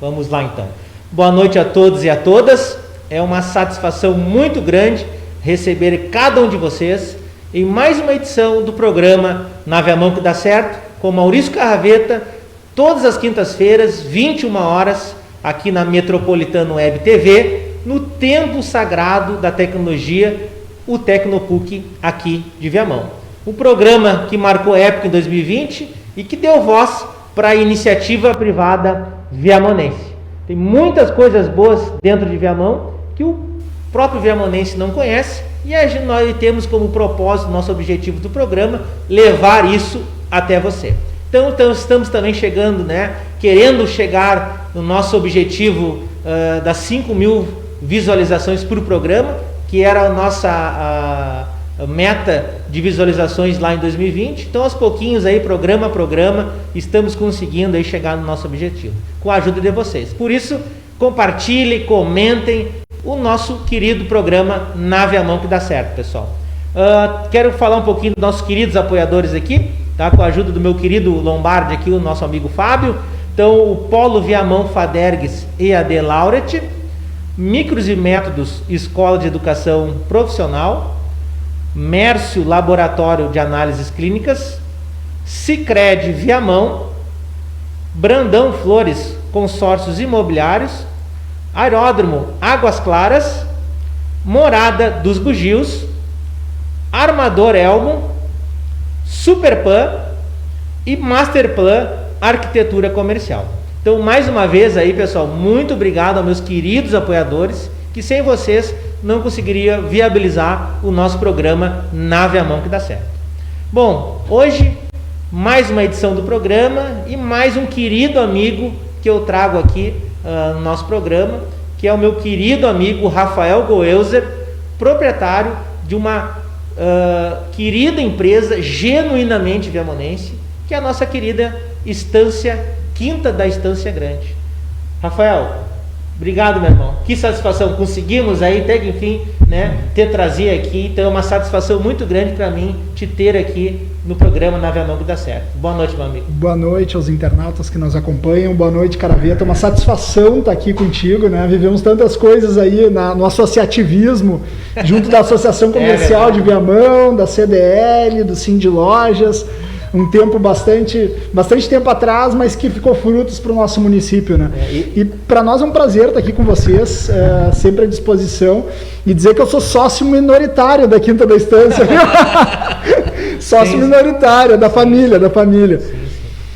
Vamos lá então. Boa noite a todos e a todas. É uma satisfação muito grande receber cada um de vocês em mais uma edição do programa Nave à Mão que Dá Certo, com Maurício Carraveta, todas as quintas-feiras, 21 horas, aqui na Metropolitano Web TV, no templo sagrado da tecnologia, o Tecnopuc aqui de Viamão. Um programa que marcou época em 2020 e que deu voz para a iniciativa privada viamonense. Tem muitas coisas boas dentro de Viamão que o próprio viamonense não conhece e nós temos como propósito, nosso objetivo do programa, levar isso até você. Então estamos também chegando, querendo chegar no nosso objetivo das 5.000 visualizações por programa, que era a nossa meta de visualizações lá em 2020. Então, aos pouquinhos aí, programa a programa, estamos conseguindo aí chegar no nosso objetivo, com a ajuda de vocês. Por isso, compartilhem, comentem o nosso querido programa Nave à Mão que Dá Certo, pessoal. Quero falar um pouquinho dos nossos queridos apoiadores aqui, tá? Com a ajuda do meu querido Lombardi aqui, o nosso amigo Fábio. Então, o Polo Viamão Fadergues EAD Lauret, Micros e Métodos Escola de Educação Profissional, Mércio Laboratório de Análises Clínicas, Sicredi Viamão, Brandão Flores Consórcios Imobiliários, Aeródromo Águas Claras, Morada dos Bugios, Armador Elmo, Superpan e Masterplan Arquitetura Comercial. Então, mais uma vez aí, pessoal, muito obrigado aos meus queridos apoiadores, que sem vocês não conseguiria viabilizar o nosso programa Nave à Mão que Dá Certo. Bom, hoje mais uma edição do programa e mais um querido amigo que eu trago aqui no nosso programa, que é o meu querido amigo Rafael Goelzer, proprietário de uma querida empresa genuinamente viamonense, que é a nossa querida Quinta da Estância Grande. Rafael, obrigado, meu irmão. Que satisfação. Conseguimos aí, até que enfim, te trazer aqui. Então é uma satisfação muito grande para mim te ter aqui no programa Nave à Mão que Dá Certo. Boa noite, meu amigo. Boa noite aos internautas que nos acompanham. Boa noite, Carraveta. Uma satisfação estar aqui contigo, Vivemos tantas coisas aí no associativismo, junto da Associação Comercial de Viamão, da CDL, do Sim de Lojas. Um tempo bastante tempo atrás, mas que ficou frutos para o nosso município, E para nós é um prazer estar aqui com vocês, sempre à disposição, e dizer que eu sou sócio minoritário da Quinta da Estância, sócio minoritário da família. Sim.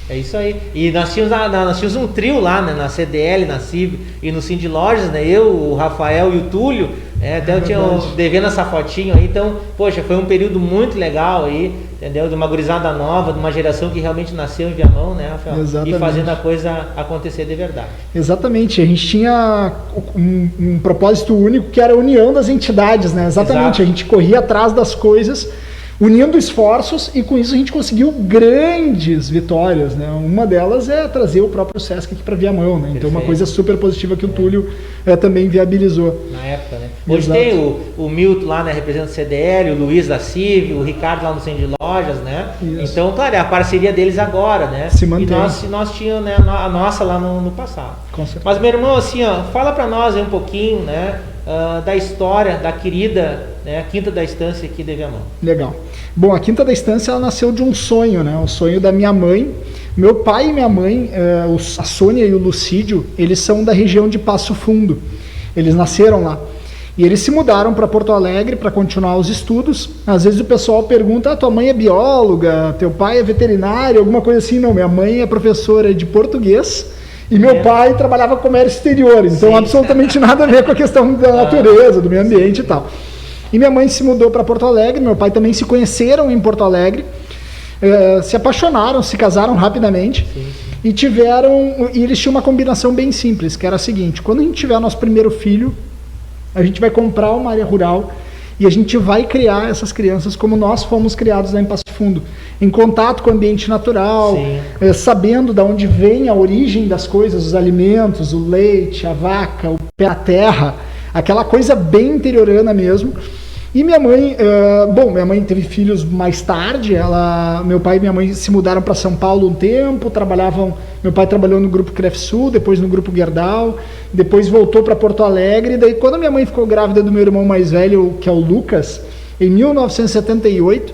É isso aí. E nós tínhamos um trio lá, na CDL, na CIV e no Sim de Lojas, Eu, o Rafael e o Túlio, até eu tinha devendo essa fotinho aí. Então, poxa, foi um período muito legal aí, entendeu? De uma gurizada nova, de uma geração que realmente nasceu em Viamão, Rafael? Exatamente. E fazendo a coisa acontecer de verdade. Exatamente. A gente tinha um propósito único, que era a união das entidades, Exatamente. Exato. A gente corria atrás das coisas, unindo esforços, e com isso a gente conseguiu grandes vitórias, Uma delas é trazer o próprio Sesc aqui para Viamão, Então uma coisa super positiva que o Túlio também viabilizou. Na época, Hoje Exato. Tem o Milton lá, representando o CDL, o Luiz da CIV, o Ricardo lá no Centro de Lojas, Isso. Então, claro, é a parceria deles agora, Se mantém. E nós tínhamos, a nossa lá no passado. Com certeza. Mas, meu irmão, assim, fala para nós aí um pouquinho, da história da querida Quinta da Estância aqui de Viamão. Legal. Bom, a Quinta da Estância ela nasceu de um sonho, o sonho da minha mãe. Meu pai e minha mãe, a Sônia e o Lucídio, eles são da região de Passo Fundo. Eles nasceram lá. E eles se mudaram para Porto Alegre para continuar os estudos. Às vezes o pessoal pergunta, tua mãe é bióloga, teu pai é veterinário, alguma coisa assim. Não, minha mãe é professora de português e meu pai trabalhava com comércio exterior. Então, Sim. absolutamente nada a ver com a questão da natureza, do meio ambiente e tal. E minha mãe se mudou para Porto Alegre, meu pai também se conheceram em Porto Alegre, se apaixonaram, se casaram rapidamente. Sim. E eles tinham uma combinação bem simples, que era a seguinte: quando a gente tiver nosso primeiro filho, a gente vai comprar uma área rural e a gente vai criar essas crianças como nós fomos criados lá em Passo Fundo, em contato com o ambiente natural, sabendo de onde vem a origem das coisas, os alimentos, o leite, a vaca, o pé à terra, aquela coisa bem interiorana mesmo. E minha mãe, minha mãe teve filhos mais tarde, meu pai e minha mãe se mudaram para São Paulo um tempo, meu pai trabalhou no Grupo Crefsul, depois no Grupo Gerdau, depois voltou para Porto Alegre, daí quando a minha mãe ficou grávida do meu irmão mais velho, que é o Lucas, em 1978,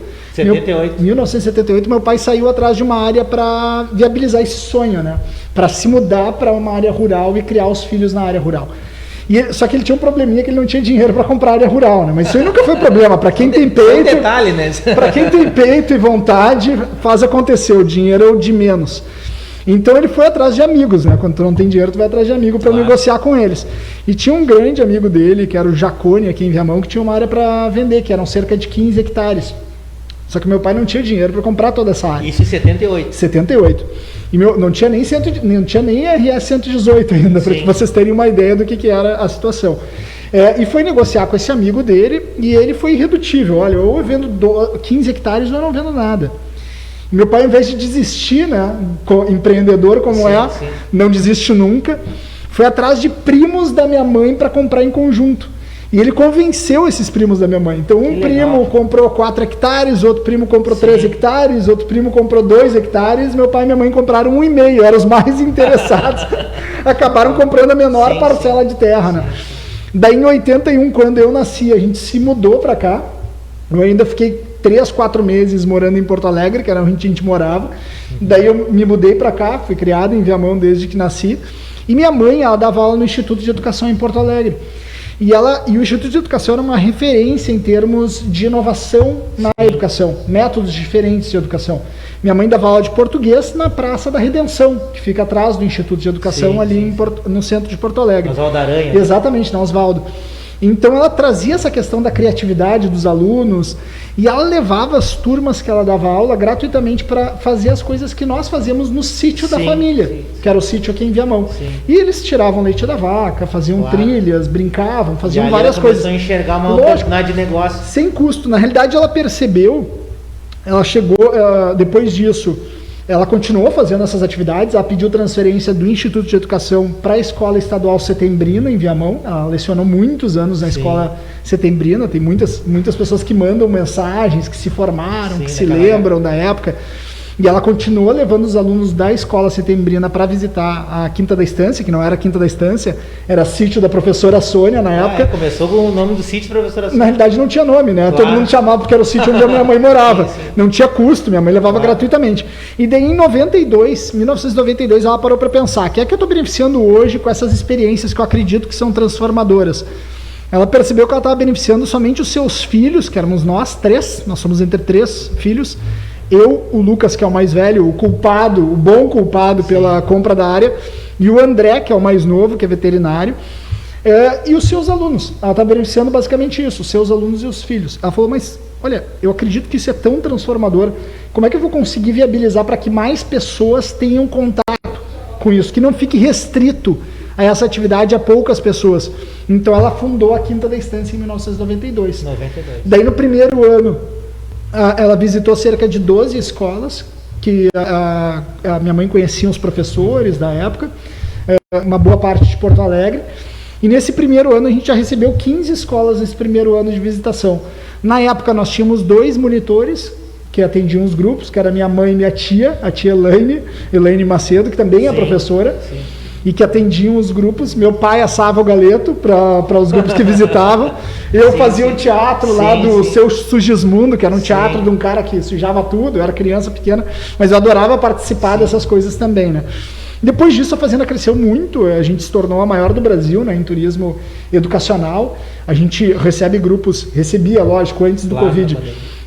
1978, meu pai saiu atrás de uma área para viabilizar esse sonho, né? Para se mudar para uma área rural e criar os filhos na área rural. Só que ele tinha um probleminha que ele não tinha dinheiro para comprar área rural, né? Mas isso aí nunca foi problema. Para quem tem peito, detalhe, né? Para quem tem peito e vontade, faz acontecer. O dinheiro é o de menos. Então ele foi atrás de amigos, né? Quando tu não tem dinheiro, tu vai atrás de amigo para negociar com eles. E tinha um grande amigo dele, que era o Jacone, aqui em Viamão, que tinha uma área para vender, que eram cerca de 15 hectares. Só que meu pai não tinha dinheiro para comprar toda essa área. Isso em 78. 78. E não tinha nem RS 118 ainda, para que vocês terem uma ideia do que era a situação. E foi negociar com esse amigo dele, e ele foi irredutível. Olha, ou eu vendo 15 hectares ou eu não vendo nada. E meu pai, ao invés de desistir, né, empreendedor como não desiste nunca, foi atrás de primos da minha mãe para comprar em conjunto. E ele convenceu esses primos da minha mãe. Então, primo comprou 4 hectares, outro primo comprou 3 hectares, outro primo comprou 2 hectares, meu pai e minha mãe compraram 1,5, eram os mais interessados. Acabaram comprando a menor parcela de terra, né? Daí, em 81, quando eu nasci, a gente se mudou para cá. Eu ainda fiquei 3, 4 meses morando em Porto Alegre, que era onde a gente morava. Daí eu me mudei para cá, fui criado em Viamão desde que nasci. E minha mãe, ela dava aula no Instituto de Educação em Porto Alegre. E o Instituto de Educação era uma referência em termos de inovação na educação, métodos diferentes de educação. Minha mãe dava aula de português na Praça da Redenção, que fica atrás do Instituto de Educação, no centro de Porto Alegre. Na Oswaldo Aranha. Exatamente, na Oswaldo. Então ela trazia essa questão da criatividade dos alunos e ela levava as turmas que ela dava aula gratuitamente para fazer as coisas que nós fazíamos no sítio da família, que era o sítio aqui em Viamão. E eles tiravam leite da vaca, faziam trilhas, brincavam, faziam várias coisas. Começou a enxergar uma oportunidade de negócio. Sem custo. Na realidade ela percebeu, ela chegou, depois disso, ela continuou fazendo essas atividades, ela pediu transferência do Instituto de Educação para a Escola Estadual Setembrina, em Viamão. Ela lecionou muitos anos na Escola Setembrina, tem muitas pessoas que mandam mensagens, que se formaram, que se lembram da época. E ela continuou levando os alunos da Escola Setembrina para visitar a Quinta da Estância, que não era a Quinta da Estância, era sítio da professora Sônia na época. Começou com o nome do sítio professora Sônia. Na realidade não tinha nome, né? Todo mundo chamava porque era o sítio onde a minha mãe morava. Não tinha custo, minha mãe levava gratuitamente. E daí em 1992, ela parou para pensar, o que é que eu estou beneficiando hoje com essas experiências que eu acredito que são transformadoras? Ela percebeu que ela estava beneficiando somente os seus filhos, que éramos nós somos entre 3 filhos, eu, o Lucas, que é o mais velho, o bom culpado pela compra da área, e o André, que é o mais novo, que é veterinário, e os seus alunos. Ela está beneficiando basicamente isso, os seus alunos e os filhos. Ela falou, mas olha, eu acredito que isso é tão transformador, como é que eu vou conseguir viabilizar para que mais pessoas tenham contato com isso, que não fique restrito a essa atividade a poucas pessoas. Então ela fundou a Quinta da Estância em 1992. Daí no primeiro ano, ela visitou cerca de 12 escolas, que a minha mãe conhecia os professores da época, uma boa parte de Porto Alegre, e nesse primeiro ano a gente já recebeu 15 escolas nesse primeiro ano de visitação. Na época nós tínhamos 2 monitores, que atendiam os grupos, que era minha mãe e minha tia, a tia Elaine Macedo, que também é professora, e que atendiam os grupos. Meu pai assava o galeto para os grupos que visitavam. Eu fazia o teatro lá do Seu Sugismundo, que era um teatro de um cara que sujava tudo. Eu era criança pequena, mas eu adorava participar dessas coisas também, né? Depois disso, a fazenda cresceu muito. A gente se tornou a maior do Brasil, né, em turismo educacional. A gente recebia, lógico, antes do Covid,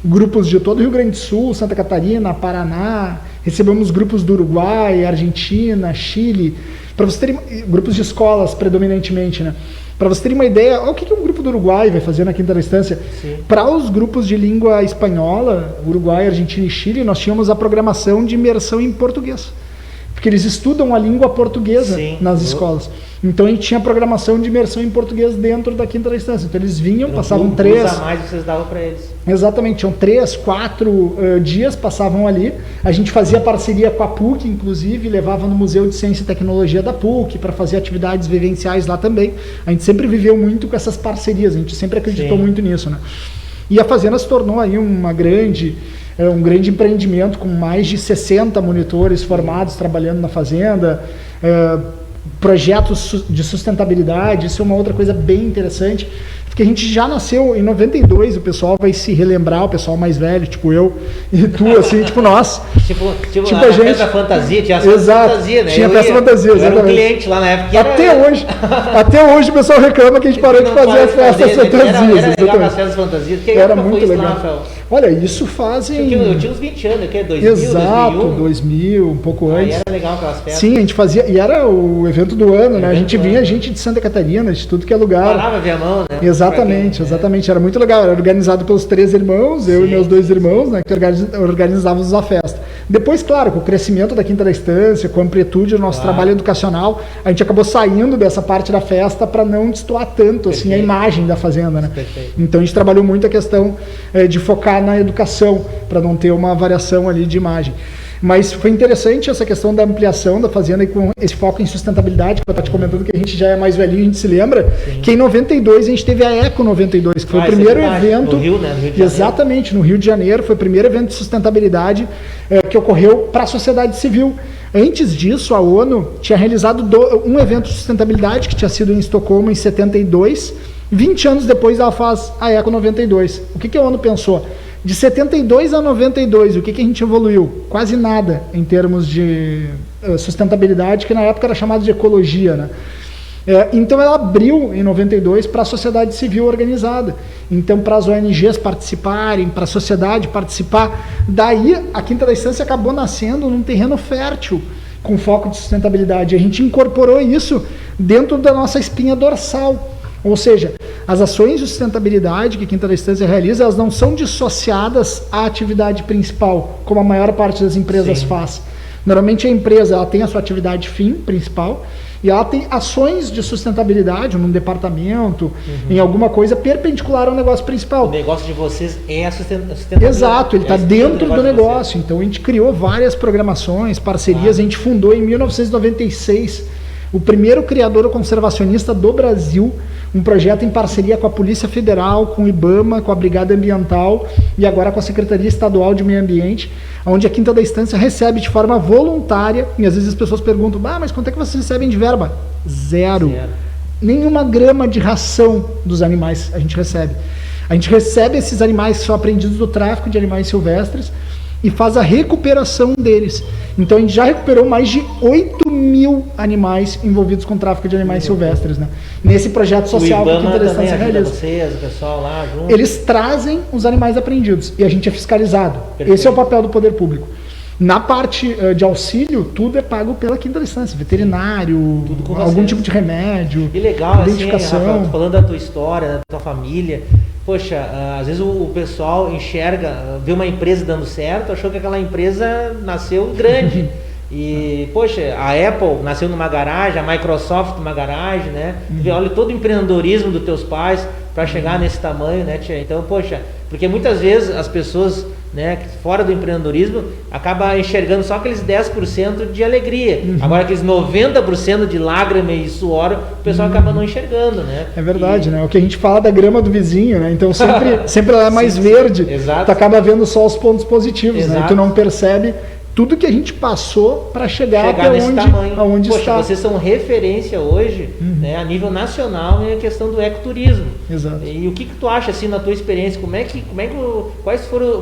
grupos de todo o Rio Grande do Sul, Santa Catarina, Paraná. Recebemos grupos do Uruguai, Argentina, Chile, para você terem grupos de escolas predominantemente, né? Para você ter uma ideia, o que um grupo do Uruguai vai fazer na Quinta da Estância? Para os grupos de língua espanhola, Uruguai, Argentina e Chile, nós tínhamos a programação de imersão em português, porque eles estudam a língua portuguesa nas escolas. Então a gente tinha programação de imersão em português dentro da Quinta da Estância. Então eles vinham, passavam 3... a mais vocês davam para eles. Exatamente, tinham 3, 4 dias, passavam ali. A gente fazia parceria com a PUC, inclusive, levava no Museu de Ciência e Tecnologia da PUC para fazer atividades vivenciais lá também. A gente sempre viveu muito com essas parcerias, a gente sempre acreditou muito nisso, né? E a fazenda se tornou aí um grande empreendimento com mais de 60 monitores formados trabalhando na fazenda, projetos de sustentabilidade. Isso é uma outra coisa bem interessante, porque a gente já nasceu em 92, o pessoal vai se relembrar, o pessoal mais velho, tipo eu e tu, assim, tipo nós. Tipo a gente... festa fantasia, tinha as fantasia, né? Tinha festa fantasia, eu exatamente. era um cliente lá na época. Até hoje o pessoal reclama que a gente parou de fazer as festas fantasias. Era legal as festas fantasias. Era muito legal. Olha, isso fazem... Eu tinha uns 20 anos, que é 2000, Exato, 2001. 2000, um pouco antes. Era legal aquelas festas. Sim, a gente fazia, e era o evento do ano, né? A gente vinha gente de Santa Catarina, de tudo que é lugar. Falava Viamão, né? Exatamente. Era muito legal. Era organizado pelos 3 irmãos, eu e meus 2 irmãos, né? Que organizávamos a festa. Depois, claro, com o crescimento da Quinta da Estância, com a amplitude do nosso trabalho educacional, a gente acabou saindo dessa parte da festa para não destoar tanto assim, a imagem da fazenda, né? Perfeito. Então a gente trabalhou muito a questão de focar na educação, para não ter uma variação ali de imagem. Mas foi interessante essa questão da ampliação da fazenda e com esse foco em sustentabilidade, que eu estava te comentando que a gente já é mais velhinho, a gente se lembra. Sim. Que em 92 a gente teve a Eco 92, que foi o primeiro evento... No Rio, né? No Rio de exatamente, no Rio de Janeiro, foi o primeiro evento de sustentabilidade que ocorreu para a sociedade civil. Antes disso, a ONU tinha realizado um evento de sustentabilidade, que tinha sido em Estocolmo em 72. 20 anos depois ela faz a Eco 92. O que a ONU pensou? De 72 a 92, o que a gente evoluiu? Quase nada em termos de sustentabilidade, que na época era chamado de ecologia, né? Então ela abriu em 92 para a sociedade civil organizada, então para as ONGs participarem, para a sociedade participar. Daí a Quinta da Estância acabou nascendo num terreno fértil, com foco de sustentabilidade. A gente incorporou isso dentro da nossa espinha dorsal. Ou seja, as ações de sustentabilidade que a Quinta da Estância realiza, elas não são dissociadas à atividade principal, como a maior parte das empresas faz. Normalmente a empresa ela tem a sua atividade fim principal e ela tem ações de sustentabilidade num departamento, em alguma coisa perpendicular ao negócio principal. O negócio de vocês é a sustentabilidade. Exato, ele está dentro do negócio. Então a gente criou várias programações, parcerias. A gente fundou em 1996 o primeiro criador conservacionista do Brasil, um projeto em parceria com a Polícia Federal, com o IBAMA, com a Brigada Ambiental e agora com a Secretaria Estadual de Meio Ambiente, onde a Quinta da Estância recebe de forma voluntária, e às vezes as pessoas perguntam, mas quanto é que vocês recebem de verba? Zero. Nenhuma grama de ração dos animais a gente recebe. A gente recebe esses animais que são apreendidos do tráfico de animais silvestres e faz a recuperação deles. Então a gente já recuperou mais de 8.000 animais envolvidos com tráfico de animais silvestres, né? Nesse projeto social que a Quinta da Estância realiza. Vocês, o pessoal lá junto. Eles trazem os animais apreendidos e a gente é fiscalizado. Perfeito. Esse é o papel do poder público. Na parte de auxílio, tudo é pago pela Quinta da Estância, veterinário, algum tipo de remédio, e legal, identificação. Assim, Rafael, falando da tua história, da tua família, poxa, às vezes o pessoal enxerga, vê uma empresa dando certo, achou que aquela empresa nasceu grande. E, poxa, a Apple nasceu numa garagem, a Microsoft numa garagem, né? Olha todo o empreendedorismo dos teus pais para chegar nesse tamanho, né, tia? Então, poxa, porque muitas vezes as pessoas, né, fora do empreendedorismo, acabam enxergando só aqueles 10% de alegria. Agora, aqueles 90% de lágrima e suor, o pessoal acaba não enxergando, né? É verdade, né? O que a gente fala da grama do vizinho, né? Então, sempre ela é mais verde. Exato. Tu acaba vendo só os pontos positivos, Exato. né? E tu não percebe tudo que a gente passou para chegar até onde Poxa, está. Vocês são referência hoje, né, a nível nacional na questão do ecoturismo. Exato. E o que tu acha, assim, na tua experiência, quais foram,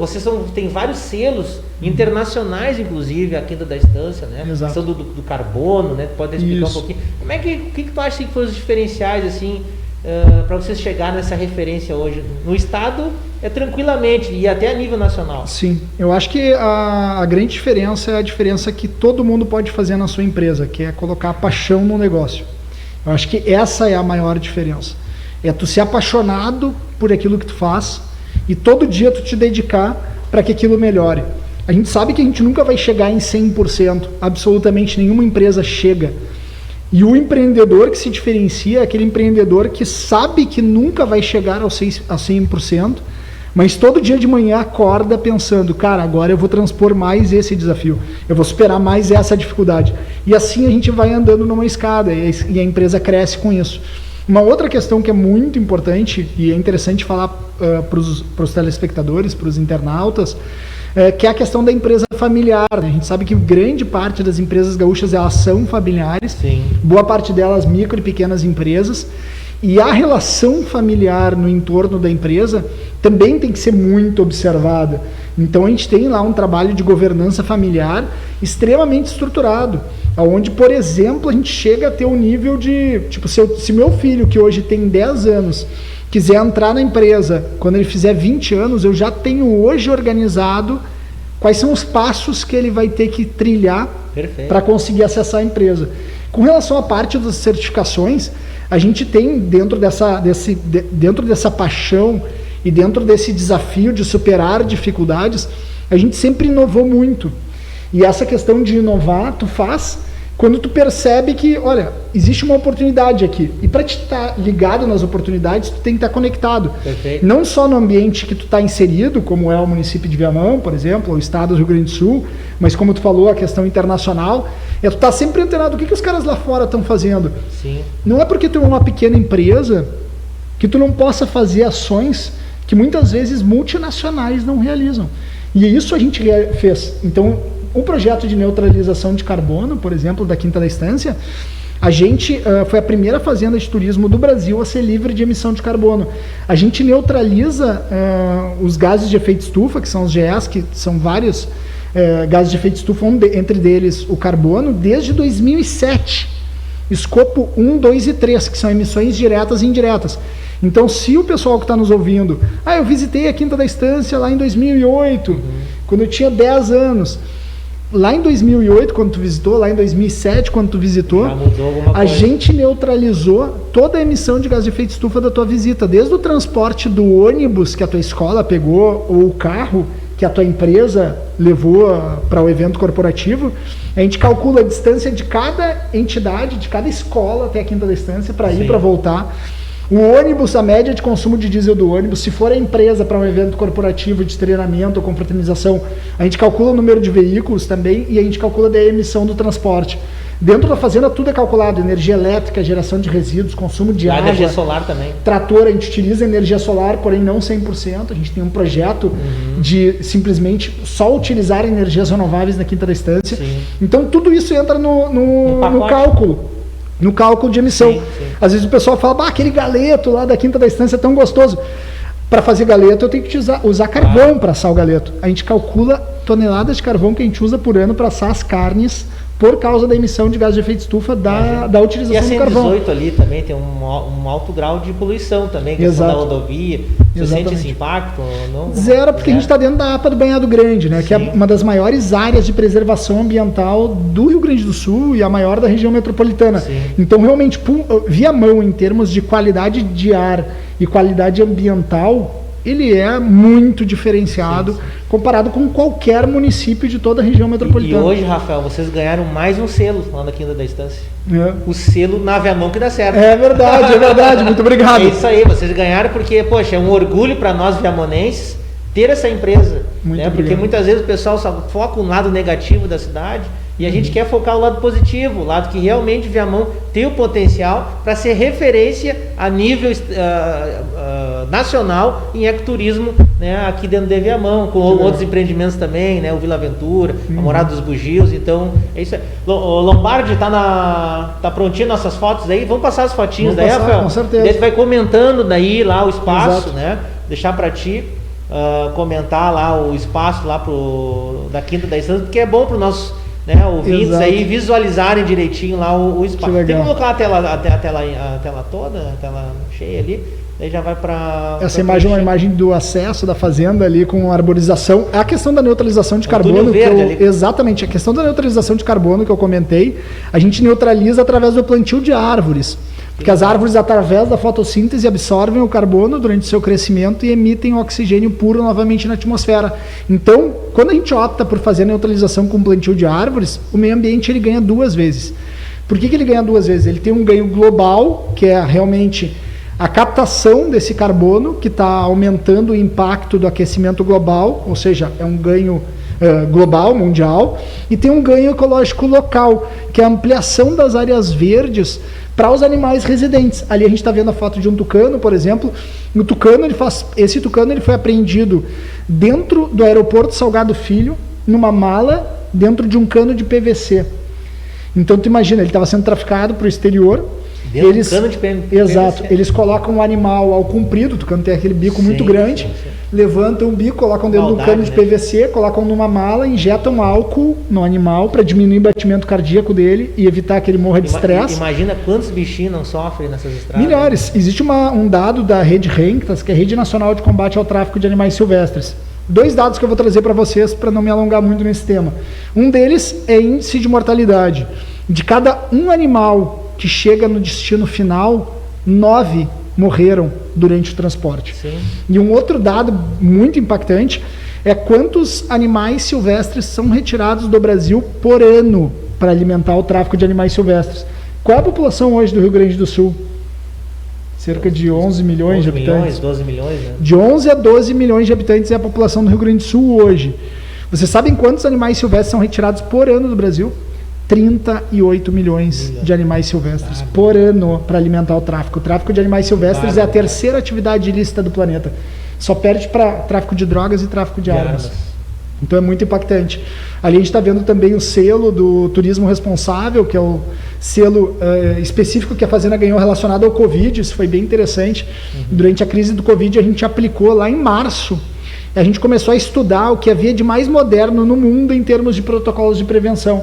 tem vários selos internacionais, inclusive, a Quinta da Estância, né? Exato. A questão do carbono, né? Pode explicar um pouquinho. O que tu acha que foram os diferenciais, assim, para vocês chegarem nessa referência hoje no estado, tranquilamente, e até a nível nacional? Sim, eu acho que a grande diferença é a diferença que todo mundo pode fazer na sua empresa, que é colocar paixão no negócio. Eu acho que essa é a maior diferença. É tu ser apaixonado por aquilo que tu faz e todo dia tu te dedicar para que aquilo melhore. A gente sabe que a gente nunca vai chegar em 100%, absolutamente nenhuma empresa chega. E o empreendedor que se diferencia é aquele empreendedor que sabe que nunca vai chegar a 100%, mas todo dia de manhã acorda pensando, cara, agora eu vou transpor mais esse desafio, eu vou superar mais essa dificuldade. E assim a gente vai andando numa escada e a empresa cresce com isso. Uma outra questão que é muito importante e é interessante falar para os telespectadores, para os internautas, que é a questão da empresa familiar. Né? A gente sabe que grande parte das empresas gaúchas elas são familiares, Sim. boa parte delas micro e pequenas empresas, e a relação familiar no entorno da empresa também tem que ser muito observada. Então a gente tem lá um trabalho de governança familiar extremamente estruturado, onde, por exemplo, a gente chega a ter um nível de, tipo, se meu filho, que hoje tem 10 anos, quiser entrar na empresa, quando ele fizer 20 anos, eu já tenho hoje organizado quais são os passos que ele vai ter que trilhar para conseguir acessar a empresa. Com relação à parte das certificações, a gente tem dentro dessa paixão e dentro desse desafio de superar dificuldades, a gente sempre inovou muito. E essa questão de inovar, tu faz quando tu percebe que, olha, existe uma oportunidade aqui. E para te estar ligado nas oportunidades, tu tem que estar conectado. Perfeito. Não só no ambiente que tu está inserido, como é o município de Viamão, por exemplo, ou o estado do Rio Grande do Sul, mas como tu falou, a questão internacional, tu tá sempre antenado. O que os caras lá fora estão fazendo? Sim. Não é porque tu é uma pequena empresa que tu não possa fazer ações que muitas vezes multinacionais não realizam. E isso a gente fez. Então, o projeto de neutralização de carbono, por exemplo, da Quinta da Estância, a gente foi a primeira fazenda de turismo do Brasil a ser livre de emissão de carbono. A gente neutraliza os gases de efeito estufa, que são os GEs, que são vários gases de efeito estufa, entre eles o carbono, desde 2007. Escopo 1, 2 e 3, que são emissões diretas e indiretas. Então, se o pessoal que está nos ouvindo, eu visitei a Quinta da Estância lá em 2008, quando eu tinha 10 anos. Lá em 2008, quando tu visitou, lá em 2007, quando tu visitou, a gente neutralizou toda a emissão de gás de efeito estufa da tua visita, desde o transporte do ônibus que a tua escola pegou, ou o carro que a tua empresa levou para o evento corporativo. A gente calcula a distância de cada entidade, de cada escola até a Quinta da Estância, para ir, para voltar. O ônibus, a média de consumo de diesel do ônibus, se for a empresa para um evento corporativo de treinamento ou confraternização, a gente calcula o número de veículos também e a gente calcula a emissão do transporte. Dentro da fazenda tudo é calculado, energia elétrica, geração de resíduos, consumo de água. Energia solar também. Trator, a gente utiliza energia solar, porém não 100%. A gente tem um projeto de simplesmente só utilizar energias renováveis na Quinta da Estância. Sim. Então tudo isso entra no cálculo. No cálculo de emissão. Sim. Às vezes o pessoal fala, aquele galeto lá da Quinta da Estância é tão gostoso. Para fazer galeto eu tenho que usar carvão para assar o galeto. A gente calcula toneladas de carvão que a gente usa por ano para assar as carnes por causa da emissão de gás de efeito estufa da utilização do carvão. E a 118 ali também tem um alto grau de poluição também, questão da rodovia. Você sente esse impacto? Não? Zero, porque a gente está dentro da APA do Banhado Grande, né? Que é uma das maiores áreas de preservação ambiental do Rio Grande do Sul e a maior da região metropolitana. Sim. Então, realmente, Viamão, em termos de qualidade de ar e qualidade ambiental, ele é muito diferenciado comparado com qualquer município de toda a região metropolitana. E hoje, Rafael, vocês ganharam mais um selo lá na Quinta da Estância. O selo Na Viamão que dá certo. É verdade, muito obrigado. É isso aí, vocês ganharam porque, poxa, é um orgulho para nós viamonenses ter essa empresa. Porque muitas vezes o pessoal só foca um lado negativo da cidade e a gente quer focar o lado positivo, o lado que realmente Viamão tem o potencial para ser referência a nível nacional em ecoturismo, né, aqui dentro de Viamão, com outros empreendimentos também, né, o Vila Aventura, a Morada dos Bugios. Então, é isso aí. O Lombardi tá prontinho nossas fotos aí, vamos passar as fotinhas daí, Rafael? Com certeza. Daí tu vai comentando daí lá o espaço, né, deixar para ti comentar lá o espaço lá da Quinta da Estância, porque é bom para os nossos ouvintes aí visualizarem direitinho lá o espaço. Tem que colocar a tela toda, a tela cheia ali, daí já vai para... Essa imagem é uma imagem do acesso da fazenda ali com arborização. A questão da neutralização de carbono, exatamente, a questão da neutralização de carbono que eu comentei, a gente neutraliza através do plantio de árvores. Porque as árvores, através da fotossíntese, absorvem o carbono durante o seu crescimento e emitem oxigênio puro novamente na atmosfera. Então, quando a gente opta por fazer a neutralização com plantio de árvores, o meio ambiente ele ganha 2 vezes. Por que ele ganha 2 vezes? Ele tem um ganho global, que é realmente a captação desse carbono, que está aumentando o impacto do aquecimento global, ou seja, é um ganho global, mundial, e tem um ganho ecológico local, que é a ampliação das áreas verdes para os animais residentes. Ali a gente está vendo a foto de um tucano, por exemplo. O tucano, esse tucano ele foi apreendido dentro do aeroporto Salgado Filho, numa mala, dentro de um cano de PVC. Então tu imagina, ele estava sendo traficado para o exterior. Dentro do cano de PVC. Exato. Eles colocam o animal ao comprido, o tucano tem aquele bico muito grande, levantam o bico, colocam dentro de um cano de PVC, colocam numa mala, injetam álcool no animal para diminuir o batimento cardíaco dele e evitar que ele morra de estresse. Imagina quantos bichinhos não sofrem nessas estradas. Milhares. Existe um dado da Rede RENCTAS, que é a Rede Nacional de Combate ao Tráfico de Animais Silvestres. 2 dados que eu vou trazer para vocês, para não me alongar muito nesse tema. Um deles é índice de mortalidade. De cada um animal que chega no destino final, 9 morreram durante o transporte. Sim. E um outro dado muito impactante é quantos animais silvestres são retirados do Brasil por ano para alimentar o tráfico de animais silvestres. Qual é a população hoje do Rio Grande do Sul? Cerca de 11 milhões de habitantes. 12 milhões, né? De 11 a 12 milhões de habitantes é a população do Rio Grande do Sul hoje. Vocês sabem quantos animais silvestres são retirados por ano do Brasil? 38 milhões de animais silvestres por ano para alimentar o tráfico. O tráfico de animais silvestres é a terceira atividade ilícita do planeta. Só perde para tráfico de drogas e tráfico de armas. Então é muito impactante. Ali a gente está vendo também o selo do turismo responsável, que é o selo específico que a Fazenda ganhou relacionado ao Covid. Isso foi bem interessante. Durante a crise do Covid a gente aplicou lá em março. A gente começou a estudar o que havia de mais moderno no mundo em termos de protocolos de prevenção.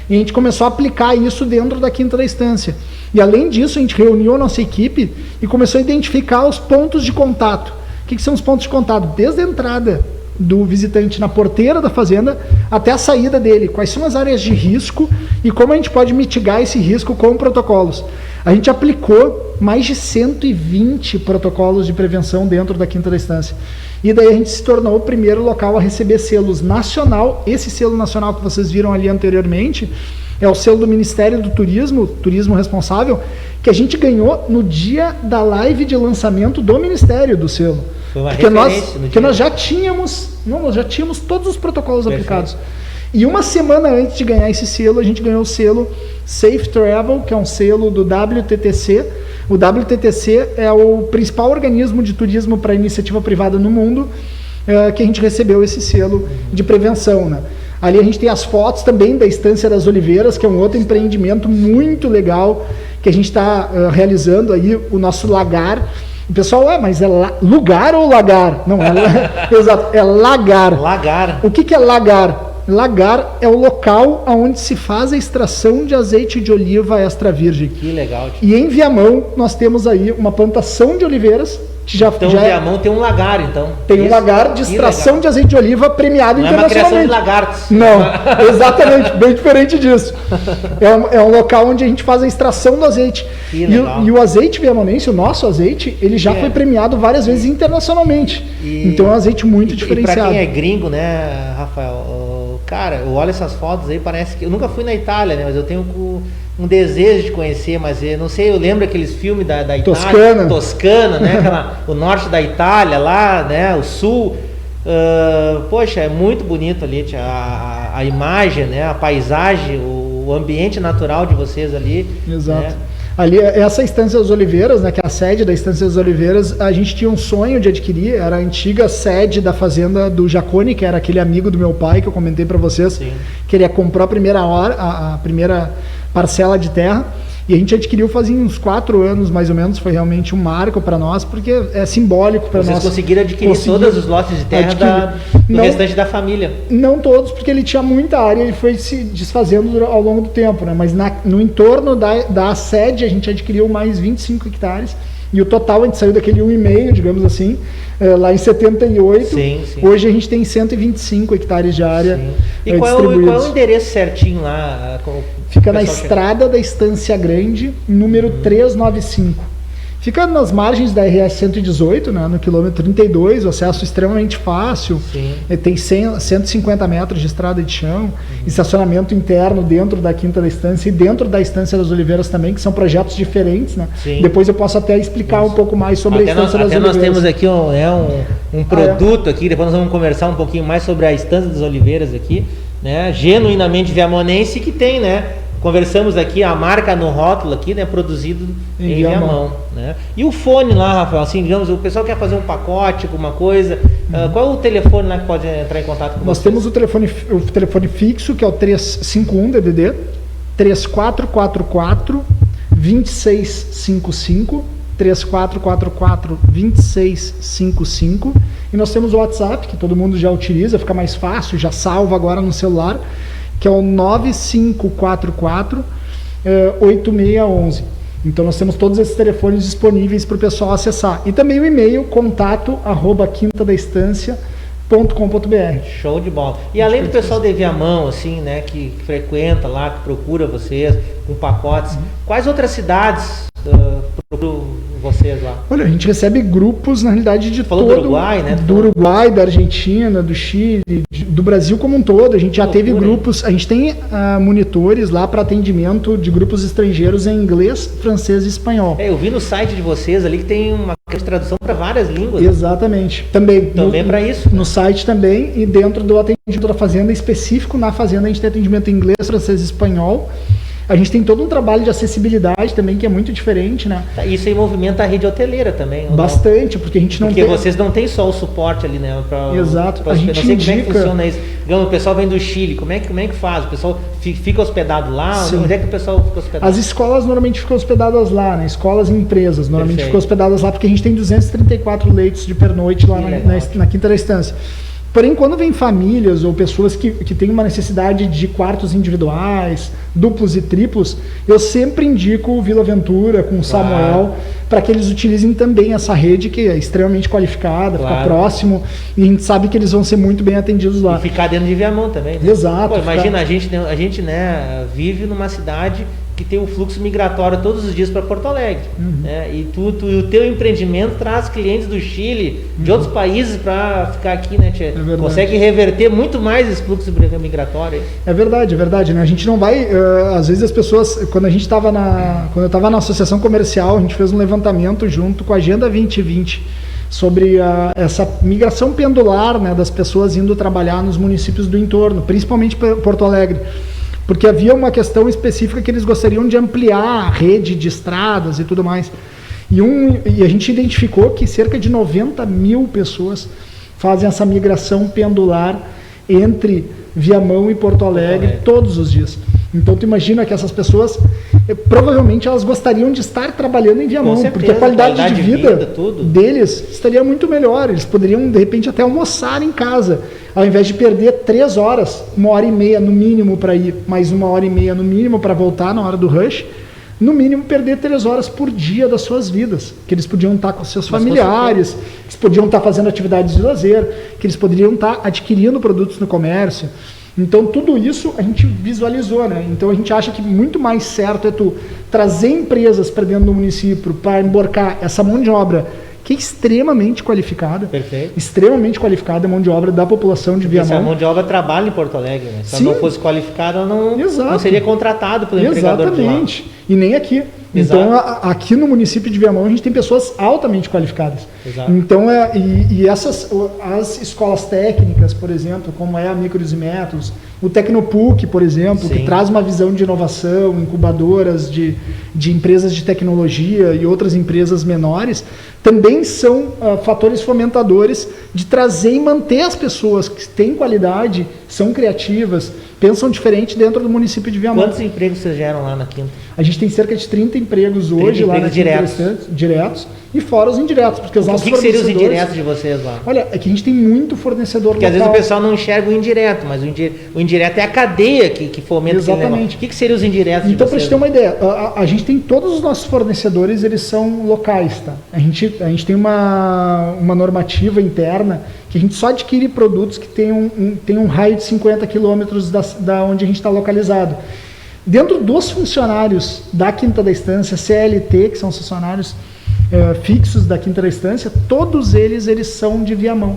E a gente começou a aplicar isso dentro da Quinta da Estância. E além disso, a gente reuniu a nossa equipe e começou a identificar os pontos de contato. O que são os pontos de contato? Desde a entrada do visitante na porteira da fazenda até a saída dele. Quais são as áreas de risco e como a gente pode mitigar esse risco com protocolos. A gente aplicou mais de 120 protocolos de prevenção dentro da Quinta da Estância. E daí a gente se tornou o primeiro local a receber selos nacional. Esse selo nacional que vocês viram ali anteriormente é o selo do Ministério do Turismo, Turismo Responsável, que a gente ganhou no dia da live de lançamento do Ministério do selo. Foi uma porque nós já tínhamos todos os protocolos aplicados. E uma semana antes de ganhar esse selo, a gente ganhou o selo Safe Travel, que é um selo do WTTC. O WTTC é o principal organismo de turismo para iniciativa privada no mundo, que a gente recebeu esse selo de prevenção, né? Ali a gente tem as fotos também da Estância das Oliveiras, que é um outro empreendimento muito legal, que a gente está realizando aí, o nosso lagar. O pessoal, mas é lugar ou lagar? Não, exato, é lagar. Lagar. O que é lagar? Lagar é o local onde se faz a extração de azeite de oliva extra virgem. Que legal. Tio. E em Viamão nós temos aí uma plantação de oliveiras. Então Viamão tem um lagar, então. Tem um lagar de extração de azeite de oliva premiado internacionalmente. Não é uma criação de lagartos. Não, exatamente, bem diferente disso. É um local onde a gente faz a extração do azeite. E o azeite viamonense, o nosso azeite, ele já foi premiado várias vezes internacionalmente. Então é um azeite muito diferenciado. E pra quem é gringo, né, Rafael, cara, eu olho essas fotos aí, parece que... Eu nunca fui na Itália, né, mas eu tenho um desejo de conhecer, mas eu não sei, eu lembro aqueles filmes da Itália, Toscana, né, o norte da Itália lá, né, o sul, poxa, é muito bonito ali, a imagem, né, a paisagem, o ambiente natural de vocês ali. Exato. Né? Ali, essa Estância das Oliveiras, né, que é a sede da Estância das Oliveiras, a gente tinha um sonho de adquirir, era a antiga sede da fazenda do Jacone, que era aquele amigo do meu pai, que eu comentei para vocês. Sim. Que ele comprou a primeira parcela de terra, e a gente adquiriu fazia uns 4 anos, mais ou menos. Foi realmente um marco para nós, porque é simbólico para nós. Vocês conseguiram adquirir todos os lotes de terra do restante da família? Não todos, porque ele tinha muita área, ele foi se desfazendo ao longo do tempo, né? Mas no entorno da sede a gente adquiriu mais 25 hectares, e o total a gente saiu daquele 1,5, digamos assim, lá em 78. Sim. Hoje a gente tem 125 hectares de área. E qual é o endereço certinho lá? Fica na estrada da Estância Grande, número 395. Fica nas margens da RS 118, né, no quilômetro 32, o acesso extremamente fácil. Tem 150 metros de estrada de chão, estacionamento interno dentro da Quinta da Estância e dentro da Estância das Oliveiras também, que são projetos diferentes, né? Depois eu posso até explicar um pouco mais sobre a Estância das Oliveiras. Nós temos aqui um produto aqui, depois nós vamos conversar um pouquinho mais sobre a Estância das Oliveiras aqui, né? Genuinamente viamonense, que tem, né? Conversamos aqui, a marca no rótulo aqui, né? Produzido em Viamão, né? E o fone lá, Rafael, assim, digamos, o pessoal quer fazer um pacote, alguma coisa, qual é o telefone lá que pode entrar em contato com Nós temos o telefone fixo, que é o 351 DDD 3444 2655, 3444 2655, e nós temos o WhatsApp, que todo mundo já utiliza, fica mais fácil, já salva agora no celular, que é o 9544 8611. Então nós temos todos esses telefones disponíveis para o pessoal acessar. E também o e-mail contato@quintadaestancia.com.br. Show de bola. E além do pessoal de Viamão, assim, né, que frequenta lá, que procura vocês com pacotes, quais outras cidades procuram vocês lá? Olha, a gente recebe grupos, na realidade, de todo... do Uruguai, né? Do Uruguai, da Argentina, do Chile, do Brasil como um todo. A gente já teve grupos, a gente tem monitores lá para atendimento de grupos estrangeiros em inglês, francês e espanhol. Eu vi no site de vocês ali que tem uma tradução para várias línguas. Exatamente. Também para isso. No site também, e dentro do atendimento da fazenda específico, na fazenda a gente tem atendimento em inglês, francês e espanhol. A gente tem todo um trabalho de acessibilidade também, que é muito diferente, né? Isso aí movimenta a rede hoteleira também. Bastante, porque a gente não tem... Porque vocês não tem só o suporte ali, né? Exato. A gente não sei como é que funciona isso. Digamos, o pessoal vem do Chile, como é que faz? O pessoal fica hospedado lá? Sim. Onde é que o pessoal fica hospedado? As escolas normalmente ficam hospedadas lá, né? Escolas e empresas normalmente ficam hospedadas lá, porque a gente tem 234 leitos de pernoite lá na Quinta da Estância. Porém, quando vem famílias ou pessoas que têm uma necessidade de quartos individuais, duplos e triplos, eu sempre indico o Vila Aventura com o Samuel, para que eles utilizem também essa rede que é extremamente qualificada, fica próximo, e a gente sabe que eles vão ser muito bem atendidos lá. E ficar dentro de Viamão também, né? Exato. Pô, imagina, a gente né, vive numa cidade que tem um fluxo migratório todos os dias para Porto Alegre, né? E o teu empreendimento traz clientes do Chile, de outros países para ficar aqui, né? Consegue reverter muito mais esse fluxo migratório. É verdade, né? A gente não vai, às vezes as pessoas, quando eu estava na associação comercial, a gente fez um levantamento junto com a Agenda 2020 sobre essa migração pendular, né, das pessoas indo trabalhar nos municípios do entorno, principalmente Porto Alegre. Porque havia uma questão específica que eles gostariam de ampliar a rede de estradas e tudo mais. E a gente identificou que cerca de 90 mil pessoas fazem essa migração pendular entre Viamão e Porto Alegre todos os dias. Então tu imagina que essas pessoas, provavelmente elas gostariam de estar trabalhando em Viamão, porque a qualidade de vida deles estaria muito melhor. Eles poderiam, de repente, até almoçar em casa, ao invés de perder 3 horas, 1h30 no mínimo para ir, mais 1h30 no mínimo para voltar na hora do rush, no mínimo perder 3 horas por dia das suas vidas, que eles podiam estar com seus familiares, que eles podiam estar fazendo atividades de lazer, que eles poderiam estar adquirindo produtos no comércio. Então tudo isso a gente visualizou, né? Então a gente acha que muito mais certo é tu trazer empresas para dentro do município para embarcar essa mão de obra que é extremamente qualificada. Perfeito. Extremamente qualificada, a mão de obra da população de Viamão. Se a mão de obra trabalha em Porto Alegre, né? Se ela não fosse qualificada, ela não seria contratado pelo empregador de lá. Exatamente. E nem aqui. Exato. Então, aqui no município de Viamão, a gente tem pessoas altamente qualificadas. Exato. Então, as escolas técnicas, por exemplo, como é a Micros e Métodos, o Tecnopuc, por exemplo, que traz uma visão de inovação, incubadoras de empresas de tecnologia e outras empresas menores, também são fatores fomentadores de trazer e manter as pessoas que têm qualidade, são criativas, pensam diferente dentro do município de Viamão. Quantos empregos vocês geram lá na Quinta? A gente tem cerca de 30 empregos hoje lá na Quinta diretos, e fora os indiretos. Porque os nossos seriam os indiretos de vocês lá? Olha, é que a gente tem muito fornecedor porque local. Porque às vezes o pessoal não enxerga o indireto, mas o indireto é a cadeia que fomenta. Exatamente. O que seriam os indiretos então, de vocês? Então, para te ter uma ideia, a gente tem todos os nossos fornecedores, eles são locais, tá? A gente tem uma normativa interna que a gente só adquire produtos que tem um raio de 50 quilômetros da onde a gente está localizado. Dentro dos funcionários da Quinta da Estância, CLT, que são os funcionários, fixos da Quinta da Estância, todos eles são de Viamão.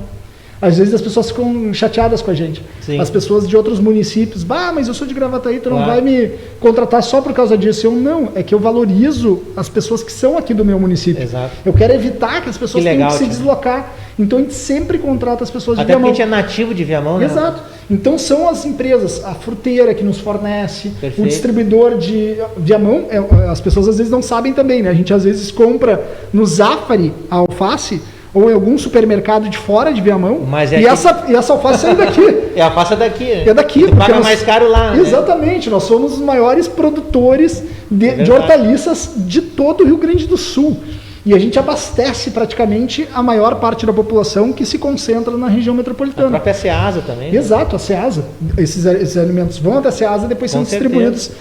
Às vezes as pessoas ficam chateadas com a gente. Sim. As pessoas de outros municípios, mas eu sou de Gravataí, tu não vai me contratar só por causa disso. Eu não, é que eu valorizo as pessoas que são aqui do meu município. Exato. Eu quero evitar que as pessoas tenham que se deslocar. Então a gente sempre contrata as pessoas de Viamão. Até porque a gente é nativo de Viamão, né? Exato. Então são as empresas, a fruteira que nos fornece, o distribuidor de Viamão, as pessoas às vezes não sabem também, né? A gente às vezes compra no Zafari a alface, ou em algum supermercado de fora de Viamão, essa alface sai daqui. É a alface daqui, né? É daqui. Tu paga mais caro lá, né? Exatamente, nós somos os maiores produtores de hortaliças de todo o Rio Grande do Sul. E a gente abastece praticamente a maior parte da população que se concentra na região metropolitana. A própria Ceasa também. Exato, a Ceasa. Esses alimentos vão até a Ceasa e depois são distribuídos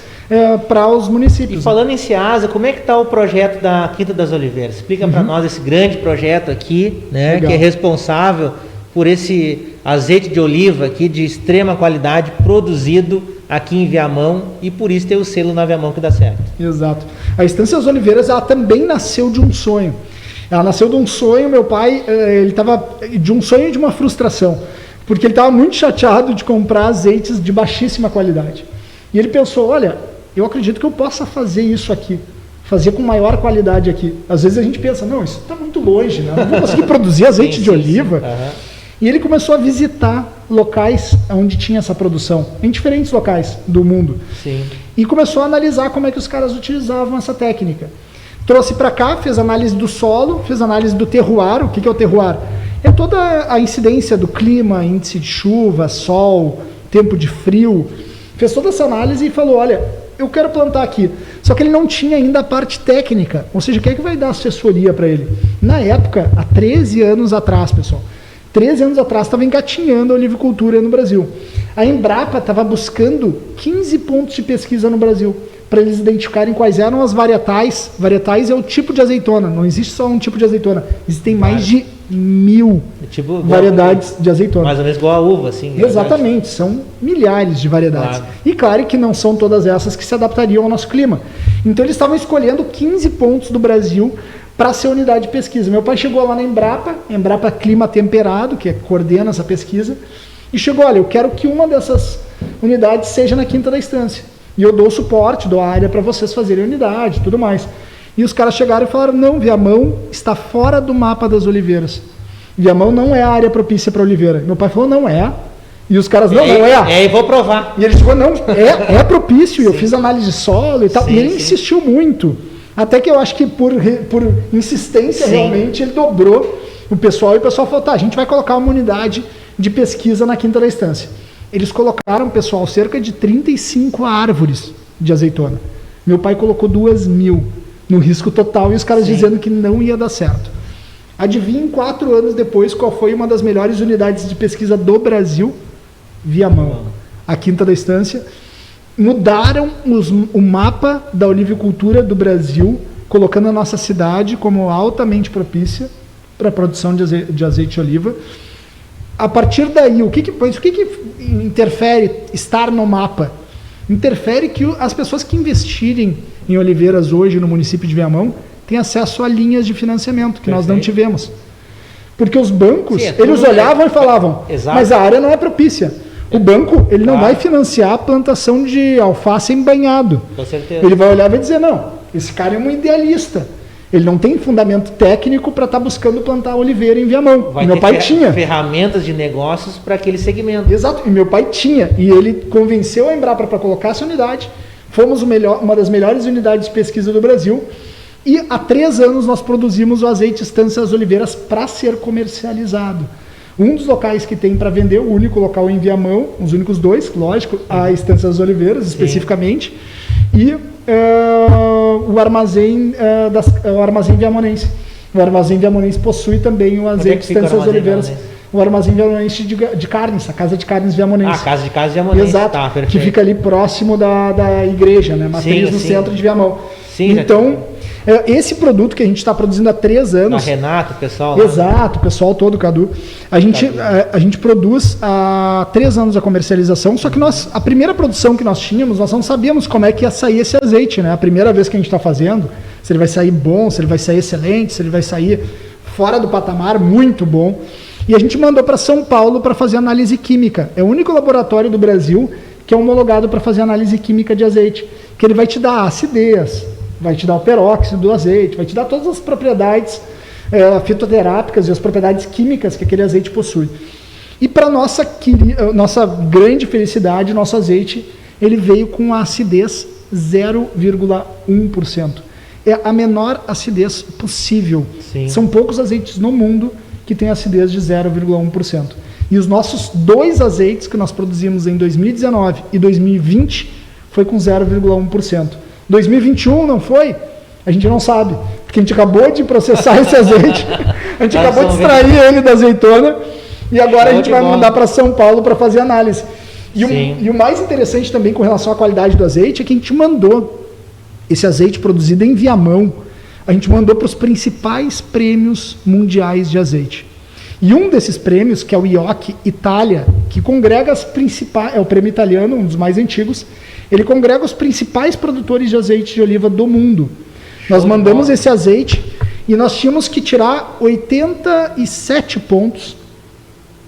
para os municípios. E falando em Ceasa, como é que está o projeto da Quinta das Oliveiras? Explica para nós esse grande projeto aqui, né, que é responsável por esse azeite de oliva aqui de extrema qualidade produzido aqui em Viamão e por isso tem o selo na Viamão que dá certo. Exato. A Estância das Oliveiras, ela também nasceu de um sonho. Ela nasceu de um sonho, meu pai, ele estava de um sonho e de uma frustração, porque ele estava muito chateado de comprar azeites de baixíssima qualidade. E ele pensou, olha, eu acredito que eu possa fazer isso aqui, fazer com maior qualidade aqui. Às vezes a gente pensa, não, isso está muito longe, né? Eu não vou conseguir produzir azeite de oliva. E ele começou a visitar locais onde tinha essa produção, em diferentes locais do mundo. Sim. E começou a analisar como é que os caras utilizavam essa técnica. Trouxe para cá, fez análise do solo, fez análise do terroir. O que é o terroir? É toda a incidência do clima, índice de chuva, sol, tempo de frio. Fez toda essa análise e falou, olha, eu quero plantar aqui. Só que ele não tinha ainda a parte técnica, ou seja, quem é que vai dar assessoria para ele? Na época, há 13 anos atrás, pessoal, 13 anos atrás estava engatinhando a olivicultura no Brasil. A Embrapa estava buscando 15 pontos de pesquisa no Brasil, para eles identificarem quais eram as varietais. Varietais é o tipo de azeitona, não existe só um tipo de azeitona, existem mais de 1000 variedades de azeitona. Mais ou menos igual a uva, assim. Exatamente, são milhares de variedades. Claro. E claro que não são todas essas que se adaptariam ao nosso clima. Então eles estavam escolhendo 15 pontos do Brasil para ser unidade de pesquisa. Meu pai chegou lá na Embrapa Clima Temperado, que coordena essa pesquisa, e chegou, olha, eu quero que uma dessas unidades seja na Quinta da Estância. E eu dou o suporte, dou a área para vocês fazerem a unidade e tudo mais. E os caras chegaram e falaram, não, Viamão está fora do mapa das oliveiras. Viamão não é a área propícia para oliveira. Meu pai falou, não é. E os caras, não é. E vou provar. E ele chegou, não, é propício. E eu fiz análise de solo e tal. Sim, e ele insistiu muito. Até que eu acho que por insistência, realmente, ele dobrou o pessoal. E o pessoal falou, tá, a gente vai colocar uma unidade de pesquisa na Quinta da Estância. Eles colocaram, pessoal, cerca de 35 árvores de azeitona. Meu pai colocou 2.000 no risco total e os caras dizendo que não ia dar certo. Adivinhem 4 anos depois qual foi uma das melhores unidades de pesquisa do Brasil? Viamão. A Quinta da Estância. Mudaram o mapa da olivicultura do Brasil, colocando a nossa cidade como altamente propícia para a produção de azeite de oliva. A partir daí, o que interfere estar no mapa? Interfere que as pessoas que investirem em oliveiras hoje no município de Viamão têm acesso a linhas de financiamento, que nós não tivemos. Porque os bancos, eles olhavam e falavam, mas a área não é propícia. O banco, ele não vai financiar a plantação de alface em banhado. Com certeza. Ele vai olhar e vai dizer, não, esse cara é um idealista. Ele não tem fundamento técnico para estar buscando plantar oliveira em Viamão. Vai meu pai tinha ferramentas de negócios para aquele segmento. Exato, e meu pai tinha. E ele convenceu a Embrapa para colocar essa unidade. Fomos uma das melhores unidades de pesquisa do Brasil. E há 3 anos nós produzimos o azeite Estância das Oliveiras para ser comercializado. Um dos locais que tem para vender, o único local em Viamão, os únicos 2, lógico, a Estância das Oliveiras especificamente, e o armazém viamonense. O armazém viamonense possui também o azeite Estância das Oliveiras. O armazém viamonense de carnes, a Casa de Carnes Viamonense. A Casa de Carnes Viamonense. Exato, que fica ali próximo da igreja, né? Matriz no centro de Viamão. Sim, então, esse produto que a gente está produzindo há 3 anos... A Renato, o pessoal... Exato, o pessoal todo, Cadu. A gente produz há 3 anos a comercialização, só que a primeira produção que nós tínhamos, nós não sabíamos como é que ia sair esse azeite, né? A primeira vez que a gente está fazendo, se ele vai sair bom, se ele vai sair excelente, se ele vai sair fora do patamar, muito bom. E a gente mandou para São Paulo para fazer análise química. É o único laboratório do Brasil que é homologado para fazer análise química de azeite, que ele vai te dar a acidez, vai te dar o peróxido do azeite, vai te dar todas as propriedades fitoterápicas e as propriedades químicas que aquele azeite possui. E para nossa grande felicidade, nosso azeite ele veio com a acidez 0,1%. É a menor acidez possível. Sim. São poucos azeites no mundo que têm acidez de 0,1%. E os nossos 2 azeites que nós produzimos em 2019 e 2020 foi com 0,1%. 2021 não foi? A gente não sabe, porque a gente acabou de processar esse azeite, a gente acabou de extrair ele da azeitona e agora a gente vai mandar para São Paulo para fazer análise. E o mais interessante também com relação à qualidade do azeite é que a gente mandou esse azeite produzido em Viamão, a gente mandou para os principais prêmios mundiais de azeite. E um desses prêmios, que é o IOC Itália, que congrega as principais, é o prêmio italiano, um dos mais antigos, ele congrega os principais produtores de azeite de oliva do mundo. Nós mandamos esse azeite e nós tínhamos que tirar 87 pontos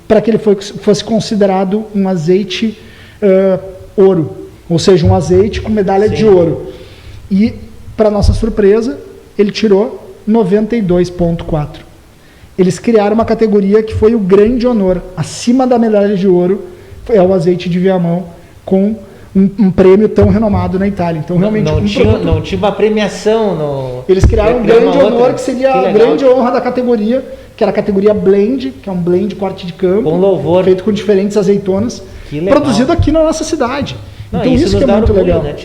para que ele fosse considerado um azeite ouro, ou seja, um azeite com medalha de ouro. E, para nossa surpresa, ele tirou 92,4. Eles criaram uma categoria que foi o grande honor. Acima da medalha de ouro é o azeite de Viamão, com um prêmio tão renomado na Itália. Então, realmente, não tinha uma premiação. Eles criaram um grande honor, que seria a grande honra da categoria, que era a categoria Blend, que é um blend corte de campo, com louvor, feito com diferentes azeitonas, produzido aqui na nossa cidade. Não, então isso que é muito legal. Né,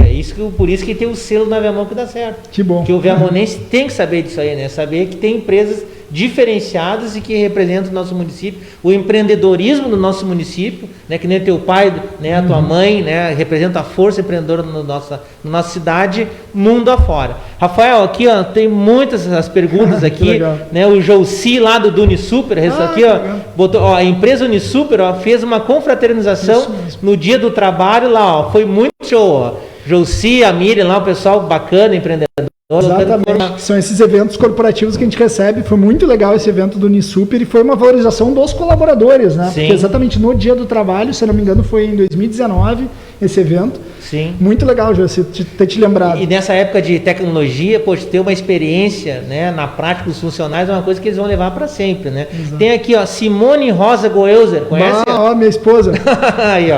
por isso que tem o selo na Viamão que dá certo. Que bom. Porque o viamonense tem que saber disso aí, né? Saber que tem empresas diferenciadas e que representam o nosso município, o empreendedorismo do nosso município, né? Que nem teu pai, né? A tua mãe, né? Representa a força empreendedora na nossa cidade, mundo afora. Rafael, aqui ó, tem muitas as perguntas aqui, né? O Joussi lá do Unisuper, aqui ó, botou, ó, a empresa Unisuper ó, fez uma confraternização no dia do trabalho lá, ó, foi muito show, ó. Joussi, a Miriam lá, o pessoal bacana, empreendedor. Exatamente, são esses eventos corporativos que a gente recebe. Foi muito legal esse evento do Unisuper e foi uma valorização dos colaboradores, né? Sim. Porque exatamente no dia do trabalho, se eu não me engano, foi em 2019 esse evento. Sim. Muito legal, José, ter te lembrado. E nessa época de tecnologia, ter uma experiência, né, na prática dos funcionários é uma coisa que eles vão levar para sempre, né? Exato. Tem aqui, ó, Simone Rosa Goelzer, conhece? Ó, minha esposa. Aí, ó,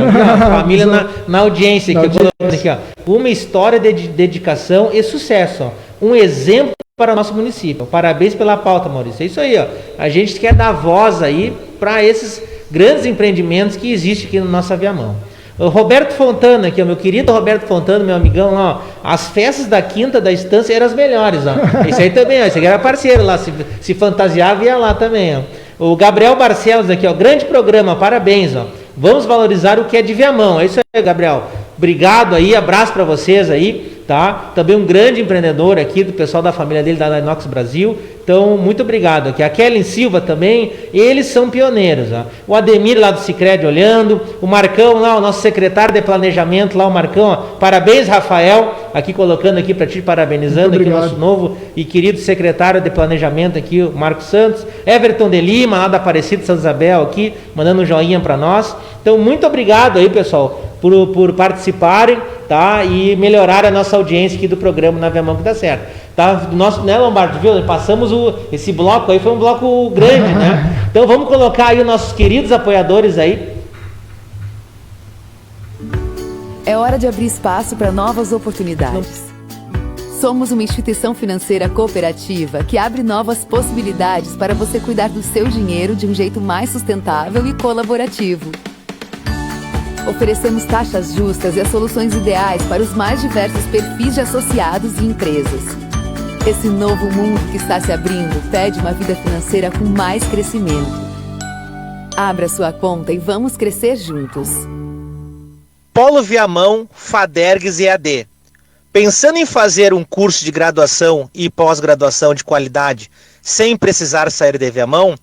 família na audiência, aqui, ó. Uma história de dedicação e sucesso, ó. Um exemplo para o nosso município. Parabéns pela pauta, Maurício. É isso aí, ó. A gente quer dar voz aí para esses grandes empreendimentos que existem aqui na nossa Viamão. O Roberto Fontana, aqui, ó, meu querido Roberto Fontana, meu amigão lá, ó, as festas da quinta da estância eram as melhores, ó. Esse aí também, ó, esse aqui era parceiro lá, se fantasiava ia lá também, ó. O Gabriel Barcelos aqui, ó, grande programa, parabéns, ó. Vamos valorizar o que é de Viamão. É isso aí, Gabriel. Obrigado aí, abraço para vocês aí, tá? Também um grande empreendedor aqui, do pessoal da família dele, da Inox Brasil. Então, muito obrigado aqui. A Kellen Silva também, eles são pioneiros, ó. O Ademir lá do Sicredi olhando, o Marcão lá, o nosso secretário de planejamento lá, o Marcão, ó. Parabéns, Rafael, aqui colocando aqui para ti, parabenizando aqui o nosso novo e querido secretário de planejamento aqui, o Marcos Santos. Everton de Lima, lá da Aparecida Santa Isabel aqui, mandando um joinha para nós. Então, muito obrigado aí, pessoal, por participarem, tá? E melhorar a nossa audiência aqui do programa Na Viamão que dá certo. Tá? Do nosso, né, Lombardo, viu? Passamos esse bloco aí, foi um bloco grande, né? Então vamos colocar aí os nossos queridos apoiadores aí. É hora de abrir espaço para novas oportunidades. Somos uma instituição financeira cooperativa que abre novas possibilidades para você cuidar do seu dinheiro de um jeito mais sustentável e colaborativo. Oferecemos taxas justas e as soluções ideais para os mais diversos perfis de associados e empresas. Esse novo mundo que está se abrindo pede uma vida financeira com mais crescimento. Abra sua conta e vamos crescer juntos. Polo Viamão, Fadergs e EAD. Pensando em fazer um curso de graduação e pós-graduação de qualidade sem precisar sair de Viamão?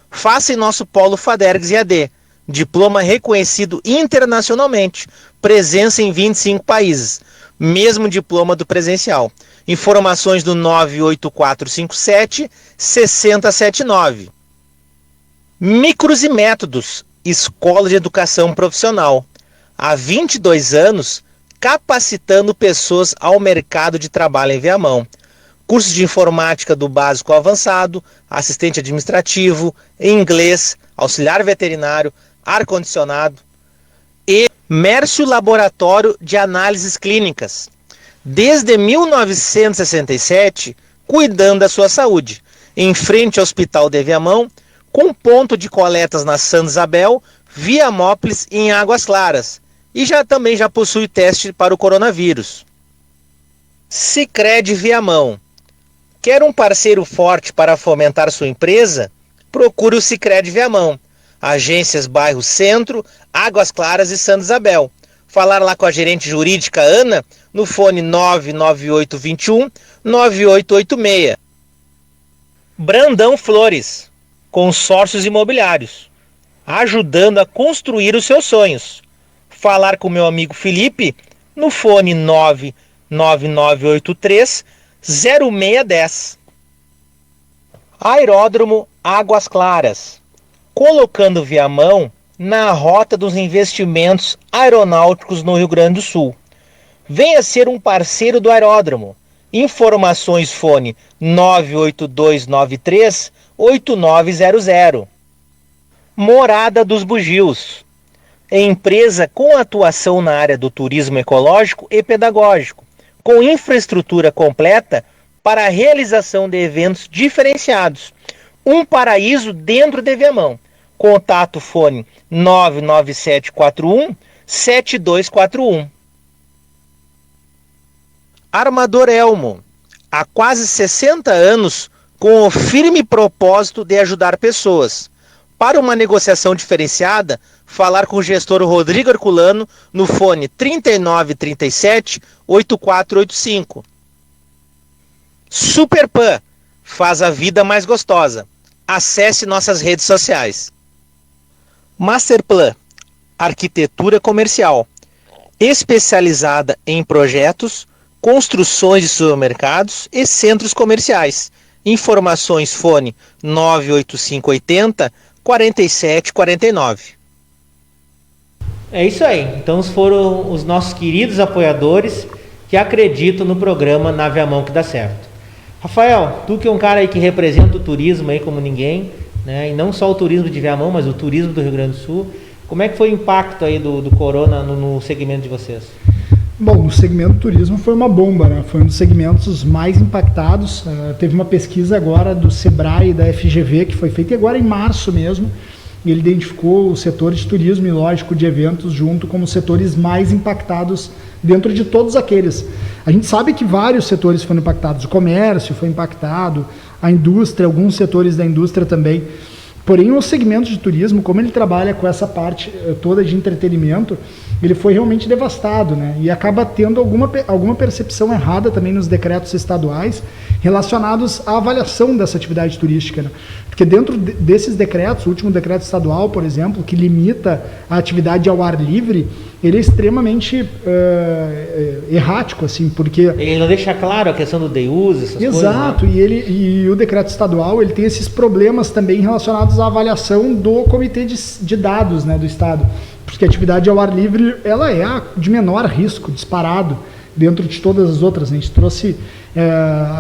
Faça em nosso Polo Fadergs e EAD. Diploma reconhecido internacionalmente, presença em 25 países, mesmo diploma do presencial. Informações do 98457-6079. Micros e Métodos, Escola de Educação Profissional. Há 22 anos, capacitando pessoas ao mercado de trabalho em Viamão. Cursos de informática do básico ao avançado, assistente administrativo, inglês, auxiliar veterinário, ar-condicionado e Mércio Laboratório de Análises Clínicas. Desde 1967, cuidando da sua saúde, em frente ao Hospital de Viamão, com ponto de coletas na Santa Isabel, Viamópolis e em Águas Claras. E também já possui teste para o coronavírus. Sicredi Viamão. Quer um parceiro forte para fomentar sua empresa? Procure o Sicredi Viamão. Agências Bairro Centro, Águas Claras e Santa Isabel. Falar lá com a gerente jurídica Ana no fone 99821-9886. Brandão Flores, consórcios imobiliários, ajudando a construir os seus sonhos. Falar com meu amigo Felipe no fone 99983-0610. Aeródromo Águas Claras, colocando Viamão na rota dos investimentos aeronáuticos no Rio Grande do Sul. Venha ser um parceiro do aeródromo. Informações fone 98293-8900. Morada dos Bugios, empresa com atuação na área do turismo ecológico e pedagógico, com infraestrutura completa para a realização de eventos diferenciados. Um paraíso dentro de Viamão. Contato fone 99741-7241. Armador Elmo, há quase 60 anos com o firme propósito de ajudar pessoas. Para uma negociação diferenciada, falar com o gestor Rodrigo Herculano no fone 3937-8485. Superpan, faz a vida mais gostosa. Acesse nossas redes sociais. Masterplan, arquitetura comercial, especializada em projetos, construções de supermercados e centros comerciais. Informações fone 98580-4749. É isso aí. Então foram os nossos queridos apoiadores que acreditam no programa Na Viamão que dá certo. Rafael, tu que é um cara aí que representa o turismo aí como ninguém, né? E não só o turismo de Viamão, mas o turismo do Rio Grande do Sul. Como é que foi o impacto aí do corona no segmento de vocês? Bom, no segmento do turismo foi uma bomba, né? Foi um dos segmentos mais impactados. Teve uma pesquisa agora do Sebrae e da FGV, que foi feita agora em março mesmo, e ele identificou o setor de turismo e, lógico, de eventos junto como os setores mais impactados dentro de todos aqueles. A gente sabe que vários setores foram impactados, o comércio foi impactado, a indústria, alguns setores da indústria também. Porém, o segmento de turismo, como ele trabalha com essa parte toda de entretenimento, ele foi realmente devastado, né? E acaba tendo alguma percepção errada também nos decretos estaduais relacionados à avaliação dessa atividade turística, né? Porque dentro desses decretos, o último decreto estadual, por exemplo, que limita a atividade ao ar livre, ele é extremamente errático, assim, porque... Ele não deixa claro a questão do day use, essas coisas, né? Exato, e o decreto estadual, ele tem esses problemas também relacionados à avaliação do comitê de dados, né, do estado, porque a atividade ao ar livre, ela é a de menor risco, disparado, dentro de todas as outras. A gente trouxe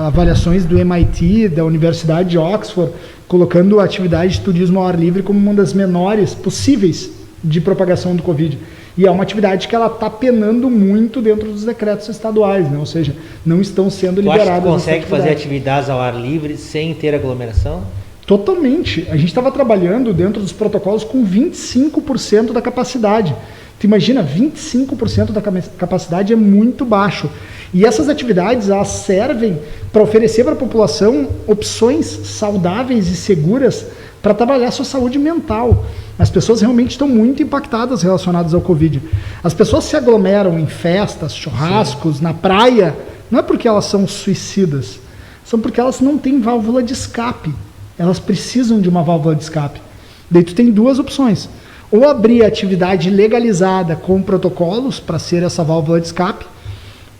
avaliações do MIT, da Universidade de Oxford, colocando a atividade de turismo ao ar livre como uma das menores possíveis de propagação do Covid. E é uma atividade que ela está penando muito dentro dos decretos estaduais, né? Ou seja, não estão sendo liberadas. Tu acha que consegue fazer atividades ao ar livre sem ter aglomeração? Totalmente. A gente estava trabalhando dentro dos protocolos com 25% da capacidade. Tu imagina, 25% da capacidade é muito baixo. E essas atividades, elas servem para oferecer para a população opções saudáveis e seguras para trabalhar a sua saúde mental. As pessoas realmente estão muito impactadas relacionadas ao Covid. As pessoas se aglomeram em festas, churrascos, na praia, não é porque elas são suicidas, são porque elas não têm válvula de escape. Elas precisam de uma válvula de escape. Daí tu tem duas opções. Ou abrir a atividade legalizada com protocolos para ser essa válvula de escape,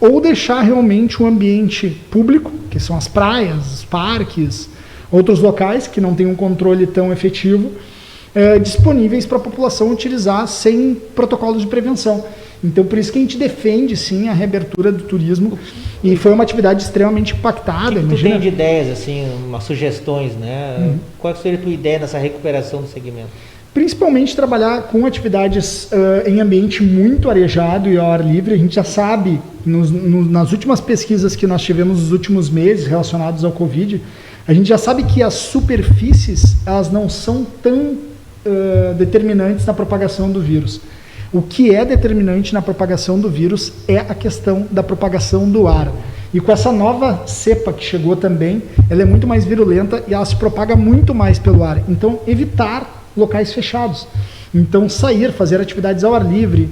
ou deixar realmente um ambiente público, que são as praias, os parques, outros locais que não têm um controle tão efetivo, disponíveis para a população utilizar sem protocolos de prevenção. Então, por isso que a gente defende, sim, a reabertura do turismo, e foi uma atividade extremamente impactada. O que tu tem de ideias, assim, umas sugestões, né? Qual seria a tua ideia nessa recuperação do segmento? Principalmente trabalhar com atividades em ambiente muito arejado e ao ar livre. A gente já sabe, nas últimas pesquisas que nós tivemos nos últimos meses relacionados ao Covid, a gente já sabe que as superfícies, elas não são tão determinantes na propagação do vírus. O que é determinante na propagação do vírus é a questão da propagação do ar. E com essa nova cepa que chegou também, ela é muito mais virulenta e ela se propaga muito mais pelo ar. Então, evitar locais fechados. Então, sair, fazer atividades ao ar livre,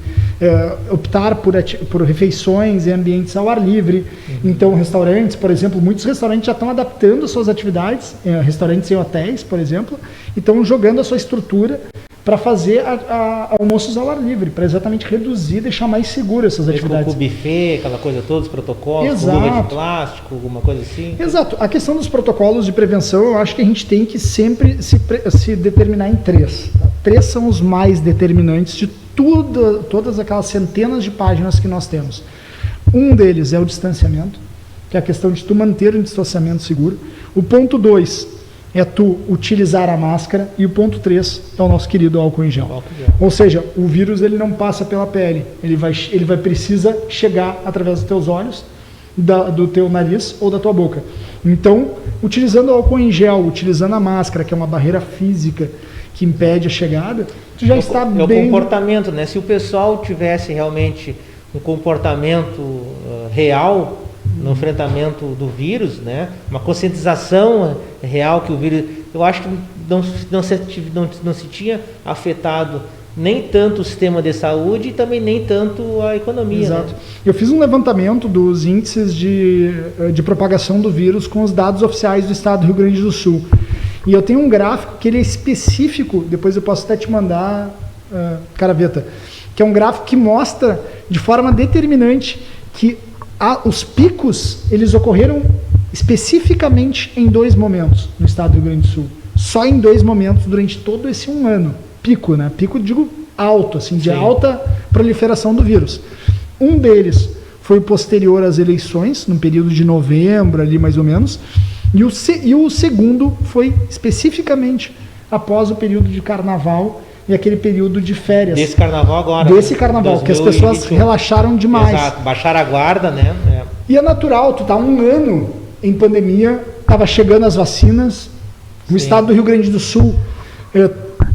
optar por refeições em ambientes ao ar livre. Então, restaurantes, por exemplo, muitos restaurantes já estão adaptando suas atividades, restaurantes em hotéis, por exemplo, e estão jogando a sua estrutura para fazer almoços ao ar livre, para exatamente reduzir, deixar mais seguro essas atividades. Com o buffet, aquela coisa toda, os protocolos, com luva de plástico, alguma coisa assim? Exato. A questão dos protocolos de prevenção, eu acho que a gente tem que sempre se determinar em 3. Tá? 3 são os mais determinantes de todas aquelas centenas de páginas que nós temos. Um deles é o distanciamento, que é a questão de tu manter um distanciamento seguro. O ponto 2 é tu utilizar a máscara, e o ponto 3 é o nosso querido álcool em gel. Ou seja, o vírus ele não passa pela pele, ele vai precisa chegar através dos teus olhos, do teu nariz ou da tua boca. Então, utilizando o álcool em gel, utilizando a máscara, que é uma barreira física que impede a chegada, tu já está bem... É o comportamento, né? Se o pessoal tivesse realmente um comportamento real no enfrentamento do vírus, né? Uma conscientização real que o vírus... Eu acho que não se tinha afetado nem tanto o sistema de saúde e também nem tanto a economia. Exato. Né? Eu fiz um levantamento dos índices de propagação do vírus com os dados oficiais do estado do Rio Grande do Sul. E eu tenho um gráfico que ele é específico, depois eu posso até te mandar, Caraveta, que é um gráfico que mostra de forma determinante que os picos, eles ocorreram especificamente em 2 momentos no estado do Rio Grande do Sul. Só em 2 momentos durante todo esse 1 ano. Pico, né? Pico, digo, alto, assim, de alta proliferação do vírus. Um deles foi posterior às eleições, no período de novembro, ali mais ou menos, e o segundo foi especificamente após o período de carnaval e aquele período de férias. Desse carnaval agora. Desse carnaval, que as pessoas relaxaram demais. Exato, baixaram a guarda, né? E é natural, tu tá 1 ano em pandemia, estava chegando as vacinas, o estado do Rio Grande do Sul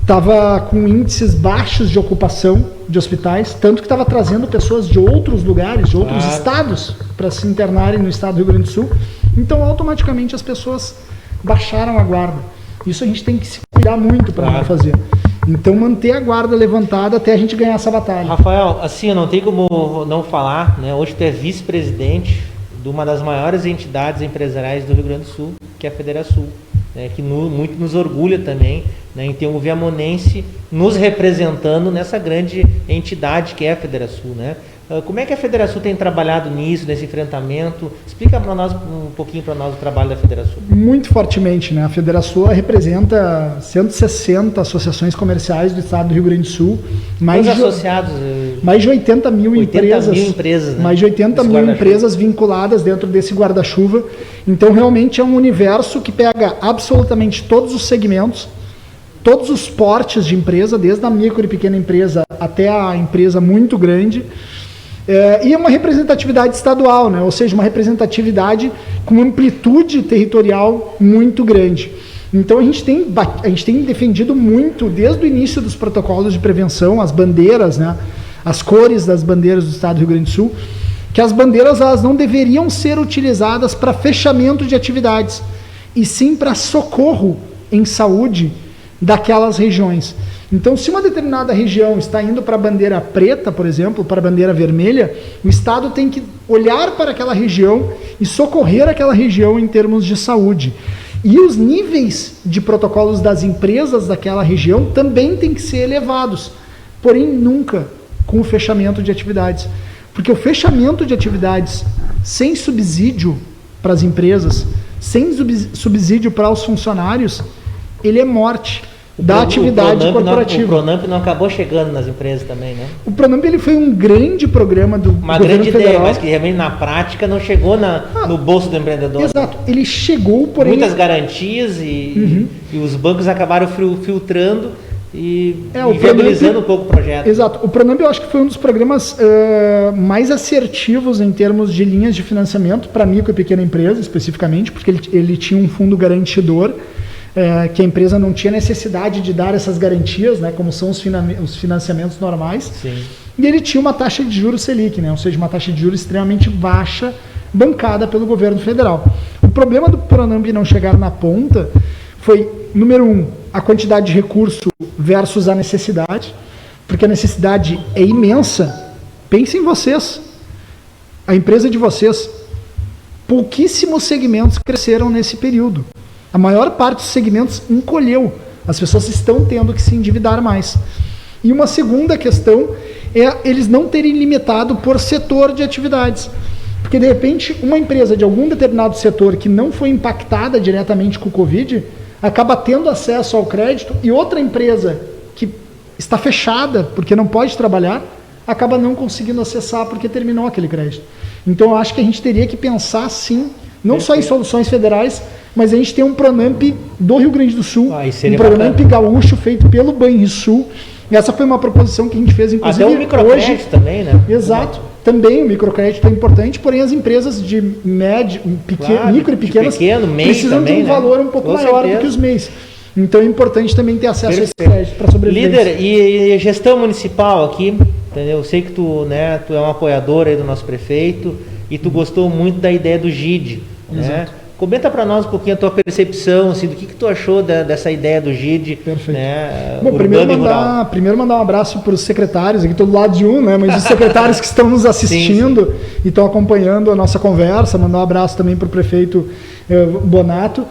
estava com índices baixos de ocupação de hospitais, tanto que estava trazendo pessoas de outros lugares, de outros estados, para se internarem no estado do Rio Grande do Sul. Então, automaticamente, as pessoas baixaram a guarda. Isso a gente tem que se cuidar muito para não fazer. Então, manter a guarda levantada até a gente ganhar essa batalha. Rafael, assim, não tem como não falar, né? Hoje tu é vice-presidente de uma das maiores entidades empresariais do Rio Grande do Sul, que é a Federasul, né? Que muito nos orgulha também, né? Em ter um viamonense nos representando nessa grande entidade que é a Federasul, né? Como é que a Federasul tem trabalhado nisso, nesse enfrentamento? Explica para nós um pouquinho para nós o trabalho da Federasul. Muito fortemente, né? A Federasul representa 160 associações comerciais do estado do Rio Grande do Sul. Mais associados? Mais de 80 mil empresas. Né? Mais de 80 mil empresas vinculadas dentro desse guarda-chuva. Então, realmente é um universo que pega absolutamente todos os segmentos, todos os portes de empresa, desde a micro e pequena empresa até a empresa muito grande. E é uma representatividade estadual, né? Ou seja, uma representatividade com amplitude territorial muito grande. Então a gente tem defendido muito, desde o início dos protocolos de prevenção, as bandeiras, né? As cores das bandeiras do estado do Rio Grande do Sul, que as bandeiras elas não deveriam ser utilizadas para fechamento de atividades, e sim para socorro em saúde daquelas regiões. Então, se uma determinada região está indo para a bandeira preta, por exemplo, para a bandeira vermelha, o Estado tem que olhar para aquela região e socorrer aquela região em termos de saúde. E os níveis de protocolos das empresas daquela região também têm que ser elevados, porém nunca com o fechamento de atividades. Porque o fechamento de atividades sem subsídio para as empresas, sem subsídio para os funcionários, ele é morte da atividade corporativa. O Pronamp não acabou chegando nas empresas também, né? O Pronamp ele foi um grande programa do Uma governo grande federal. ideia, mas que realmente na prática não chegou no bolso do empreendedor. Exato. Ele chegou, porém... Muitas garantias e os bancos acabaram filtrando e viabilizando um pouco o projeto. Exato. O Pronamp eu acho que foi um dos programas mais assertivos em termos de linhas de financiamento para micro e pequena empresa, especificamente, porque ele tinha um fundo garantidor, que a empresa não tinha necessidade de dar essas garantias, né, como são os financiamentos normais. Sim. E ele tinha uma taxa de juros Selic, né, ou seja, uma taxa de juros extremamente baixa, bancada pelo governo federal. O problema do Pronamp não chegar na ponta foi, número 1, a quantidade de recurso versus a necessidade, porque a necessidade é imensa. Pensem em vocês, a empresa de vocês, pouquíssimos segmentos cresceram nesse período. A maior parte dos segmentos encolheu. As pessoas estão tendo que se endividar mais. E uma segunda questão é eles não terem limitado por setor de atividades. Porque, de repente, uma empresa de algum determinado setor que não foi impactada diretamente com o Covid acaba tendo acesso ao crédito e outra empresa que está fechada porque não pode trabalhar acaba não conseguindo acessar porque terminou aquele crédito. Então, eu acho que a gente teria que pensar, sim, não só em soluções federais, mas a gente tem um Pronamp do Rio Grande do Sul, um Pronamp gaúcho feito pelo Banrisul. E essa foi uma proposição que a gente fez, inclusive, até o microcrédito hoje. Também, né? Exato. Também o microcrédito é importante, porém as empresas de médio, micro e pequenas precisam de um valor um pouco maior do que os MEIs. Então é importante também ter acesso a esse crédito para sobrevivência. Líder, e gestão municipal aqui, entendeu? Eu sei que tu é um apoiador aí do nosso prefeito e tu gostou muito da ideia do GID, né? Comenta para nós um pouquinho a tua percepção, assim, do que tu achou dessa ideia do GID. Perfeito. Né, bom, primeiro mandar um abraço para os secretários, aqui estou do lado de um, né, mas os secretários que estão nos assistindo sim. E estão acompanhando a nossa conversa, mandar um abraço também para o prefeito Bonato.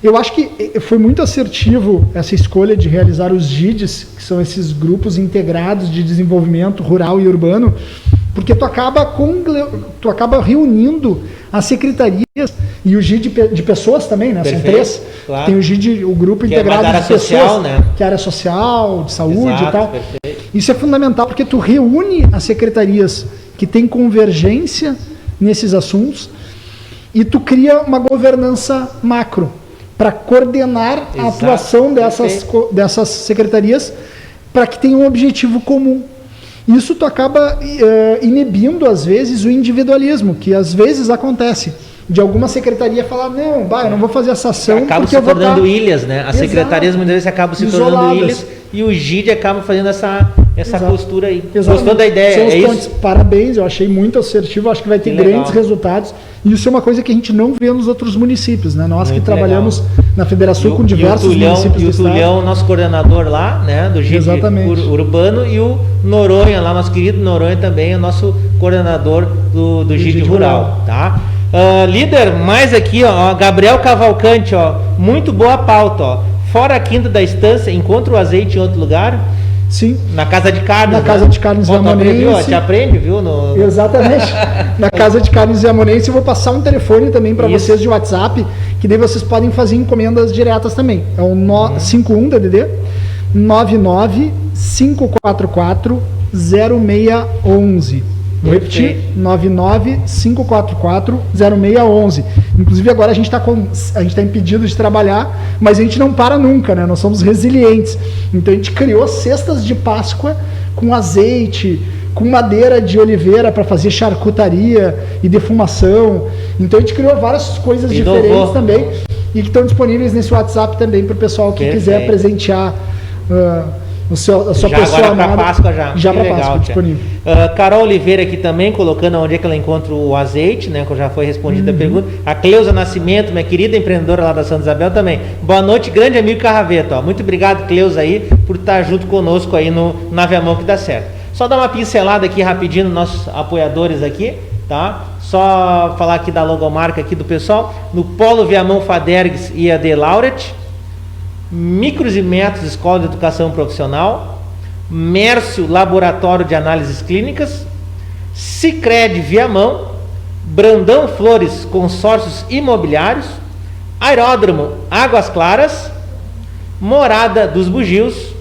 Eu acho que foi muito assertivo essa escolha de realizar os GIDs, que são esses grupos integrados de desenvolvimento rural e urbano, porque tu acaba reunindo as secretarias e o GID de pessoas também, né? Perfeito, são 3. Claro. Tem o GID, o grupo que integrado de pessoas, social, né? Que é a área social, de saúde. Exato, e tal. Perfeito. Isso é fundamental porque tu reúne as secretarias que têm convergência nesses assuntos e tu cria uma governança macro para coordenar a atuação dessas secretarias para que tenham um objetivo comum. Isso tu acaba inibindo, às vezes, o individualismo, que às vezes acontece. De alguma secretaria falar, não, eu não vou fazer essa ação acaba porque se tornando ilhas, né? As secretarias muitas vezes acabam se tornando ilhas e o GID acaba fazendo essa costura aí. Exatamente. Gostou da ideia? Isso? Parabéns, eu achei muito assertivo, acho que vai ter grandes resultados. E isso é uma coisa que a gente não vê nos outros municípios, né? Nós muito que trabalhamos na Federação com diversos municípios. E o Tulhão, nosso coordenador lá, né? Do GID urbano, e o Noronha lá, nosso querido Noronha também é nosso coordenador do GID rural, tá? Líder, mais aqui, ó, Gabriel Cavalcante, ó, muito boa pauta, ó. Fora a Quinta da Estância, encontra o azeite em outro lugar? Sim. Na Casa de Carnes. Na Casa de Carnes Viamonense. Te aprende, viu? Exatamente. Na Casa de Carnes Viamonense. Eu vou passar um telefone também para vocês de WhatsApp, que daí vocês podem fazer encomendas diretas também. É o 51 DDD 99 544 0611. Vou repetir, 995440611. Inclusive agora a gente está impedido de trabalhar, mas a gente não para nunca, né? Nós somos resilientes. Então a gente criou cestas de Páscoa com azeite, com madeira de oliveira para fazer charcutaria e defumação. Então a gente criou várias coisas diferentes também e que estão disponíveis nesse WhatsApp também para o pessoal que quiser presentear a sua pessoa amada. Páscoa já para Páscoa disponível. Carol Oliveira aqui também, colocando onde é que ela encontra o azeite, né? Que já foi respondida a pergunta. A Cleusa Nascimento, minha querida empreendedora lá da Santa Isabel também. Boa noite, grande amigo Carraveto. Ó. Muito obrigado, Cleusa, aí, por estar junto conosco aí no Nave à Mão que dá certo. Só dar uma pincelada aqui rapidinho nos nossos apoiadores aqui, tá? Só falar aqui da logomarca aqui do pessoal. No Polo Viamão Fadergues e AD Lauret. Micros e Métodos Escola de Educação Profissional, Mércio Laboratório de Análises Clínicas, Sicredi Viamão, Brandão Flores Consórcios Imobiliários, Aeródromo Águas Claras, Morada dos Bugios,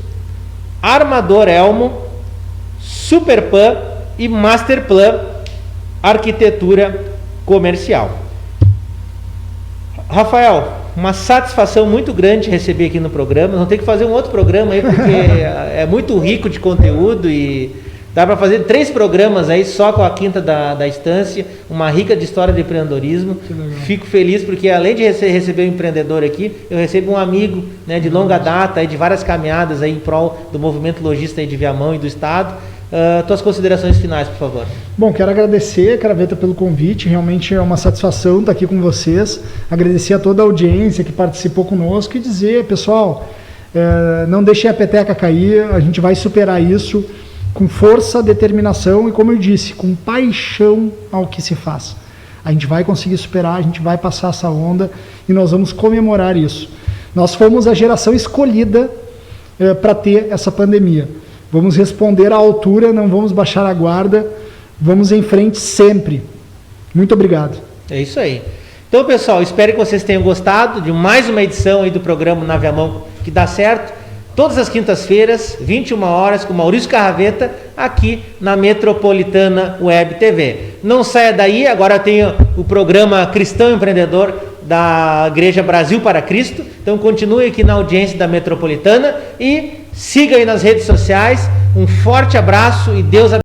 Armador Elmo, Superpan e Masterplan Arquitetura Comercial. Rafael, uma satisfação muito grande receber aqui no programa. Nós vamos ter que fazer um outro programa aí, porque é muito rico de conteúdo e dá para fazer 3 programas aí só com a Quinta da Estância, uma rica de história de empreendedorismo. Fico feliz porque além de receber um empreendedor aqui, eu recebo um amigo, né, de longa data, aí, de várias caminhadas aí em prol do movimento lojista aí de Viamão e do Estado. Tuas considerações finais, por favor. Bom, quero agradecer, Craveta, pelo convite. Realmente é uma satisfação estar aqui com vocês. Agradecer a toda a audiência que participou conosco e dizer, pessoal, não deixem a peteca cair, a gente vai superar isso com força, determinação e, como eu disse, com paixão ao que se faz. A gente vai conseguir superar, a gente vai passar essa onda e nós vamos comemorar isso. Nós fomos a geração escolhida para ter essa pandemia. Vamos responder à altura, não vamos baixar a guarda, vamos em frente sempre. Muito obrigado. É isso aí. Então, pessoal, espero que vocês tenham gostado de mais uma edição aí do programa Na Viamão que dá certo. Todas as quintas-feiras, 21 horas, com Maurício Carraveta, aqui na Metropolitana Web TV. Não saia daí, agora tem o programa Cristão Empreendedor da Igreja Brasil para Cristo. Então continue aqui na audiência da Metropolitana e siga aí nas redes sociais. Um forte abraço e Deus abençoe.